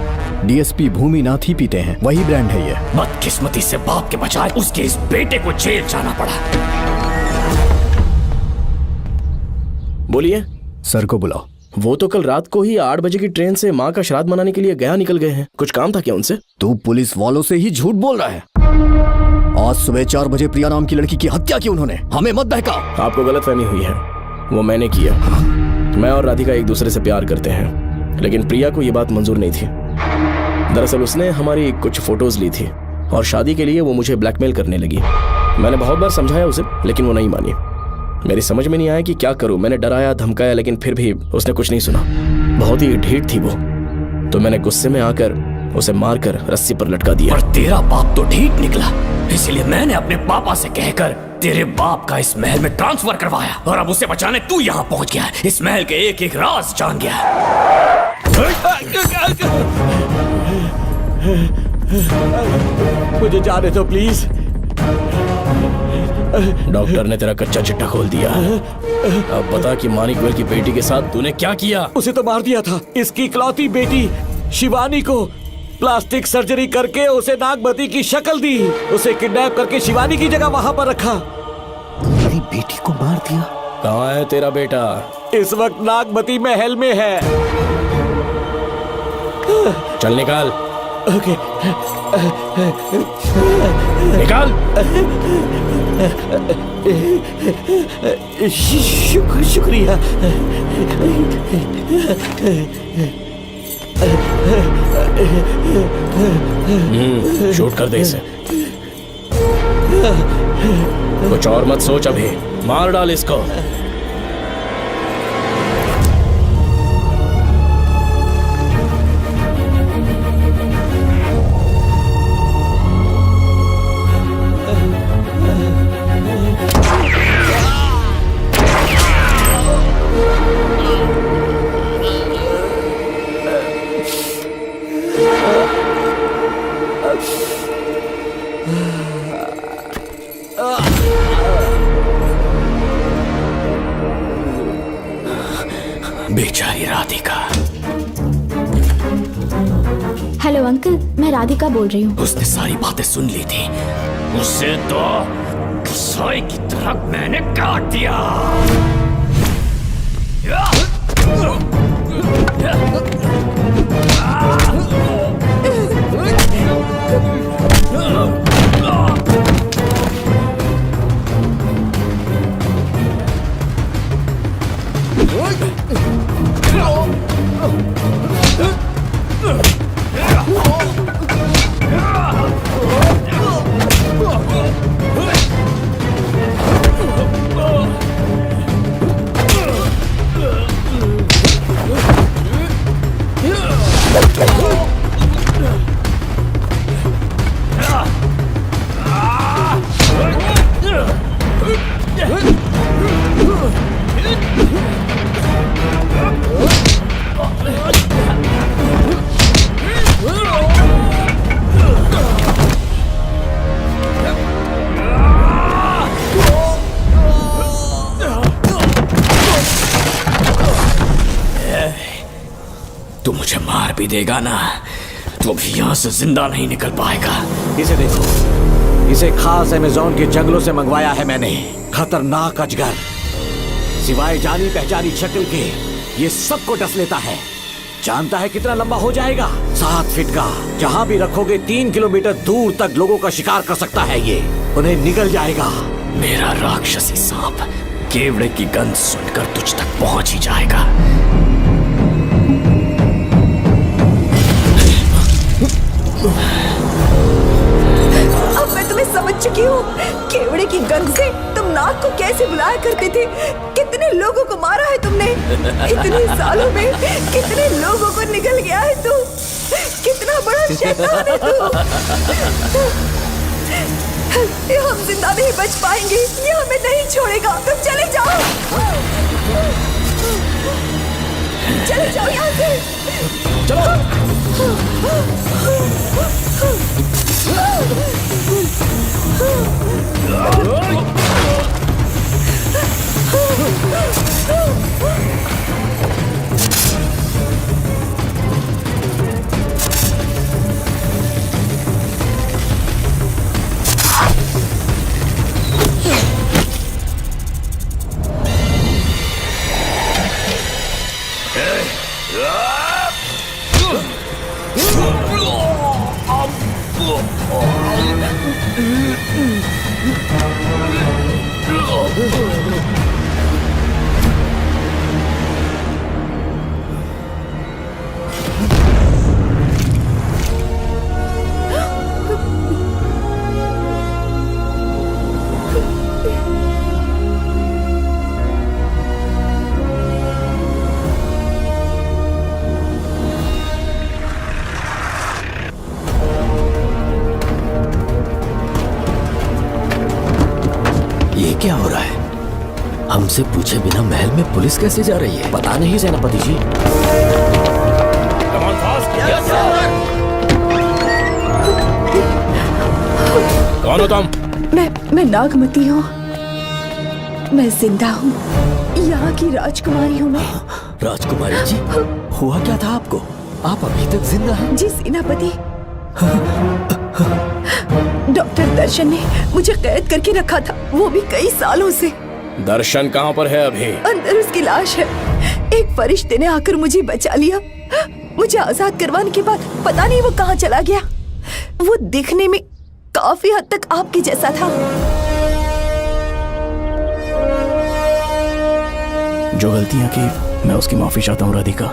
डीएसपी भूमि नाथ ही पीते हैं, वही ब्रांड है ये। बदकिस्मती से बाप के बजाय उसके इस बेटे को जेल जाना पड़ा। बोलिए। सर को बुलाओ। वो तो कल रात को ही 8 बजे की ट्रेन से माँ का श्राद्ध मनाने के लिए गया निकल गए हैं। कुछ काम था क्या उनसे? तू पुलिस वालों से ही झूठ बोल रहा है। आज सुबह 4 बजे प्रिया नाम की लड़की की हत्या की उन्होंने। हमें मत बहका। आपको गलतफहमी हुई है, वो मैंने किया। मैं और राधिका एक दूसरे से प्यार करते हैं, लेकिन प्रिया को ये बात मंजूर नहीं थी। दरअसल उसने हमारी कुछ फोटोज ली थी और शादी के लिए वो मुझे ब्लैकमेल करने लगी। मैंने बहुत बार समझाया उसे, लेकिन वो नहीं मानी। मेरी समझ में नहीं आया कि क्या करूं। मैंने डराया धमकाया, लेकिन फिर भी उसने कुछ नहीं सुना। बहुत ही ढीठ थी वो, तो मैंने गुस्से में आकर उसे मारकर रस्सी पर लटका दिया। और तेरा बाप तो ढीठ निकला, इसलिए मैंने अपने पापा से कहकर तेरे बाप का इस महल में ट्रांसफर करवाया। और अब उसे बचाने तू यहाँ पहुंच गया है। इस महल के एक एक राज जान गया है। मुझे जाने दो प्लीज। डॉक्टर ने तेरा कच्चा चिट्ठा खोल दिया। अब बता कि मानिकवेल की बेटी के साथ तूने क्या किया? उसे तो मार दिया था। इसकी इकलौती बेटी शिवानी को प्लास्टिक सर्जरी करके उसे नागमती की शक्ल दी। उसे किडनैप करके शिवानी की जगह वहां पर रखा। मेरी बेटी को मार दिया? कहाँ है तेरा बेटा? इस वक्त नागमती महल में है। चल निकाल। ओके। निकाल। शुक्रिया। शूट कर दे इसे। कुछ और मत सोच, अभी मार डाल इसको। बेचारी राधिका। हेलो अंकल, मैं राधिका बोल रही हूँ। उसने सारी बातें सुन ली थी। उसे तो कसाई की तरह मैंने काट दिया। तू मुझे मार भी देगा ना तो भी यहाँ से जिंदा नहीं निकल पाएगा। इसे देखो, इसे खास अमेज़न के जंगलों से मंगवाया है मैंने। खतरनाक अजगर, सिवाय जानी पहचानी शक्ल के ये सबको डस लेता है। जानता है कितना लंबा हो जाएगा? 7 फीट का। जहाँ भी रखोगे 3 किलोमीटर दूर तक लोगों का शिकार कर सकता है ये। उन्हें निगल जाएगा। मेरा राक्षसी सांप केवड़े की गंध सुनकर तुझ तक पहुंच ही जाएगा। अब मैं तुम्हें समझ चुकी हूँ। केवड़े की गंध से तुम नाग को कैसे बुलाया करते थे। कितने लोगों को मारा है तुमने। इतने सालों में कितने लोगों को निगल गया है तू। कितना बड़ा शैतान है तू। हम जिंदा नहीं बच पाएंगे। ये हमें नहीं छोड़ेगा। तुम चले जाओ, चले जाओ यहाँ से। क्या हो रहा है? हमसे पूछे बिना महल में पुलिस कैसे जा रही है? पता नहीं सेनापति जी। कौन हो तुम? मैं नागमती हूँ। मैं जिंदा हूँ। यहाँ की राजकुमारी हूँ मैं। राजकुमारी जी, हुआ क्या था आपको? आप अभी तक जिंदा हैं? जी सेनापति। डॉक्टर दर्शन ने मुझे कैद करके रखा था, वो भी कई सालों से। दर्शन कहाँ पर है अभी? अंदर उसकी लाश है। एक फरिश्ते ने आकर मुझे बचा लिया। मुझे आजाद करवाने के बाद पता नहीं वो कहाँ चला गया। वो दिखने में काफी हद तक आपके जैसा था। जो गलतियां की मैं उसकी माफी चाहता हूँ राधिका।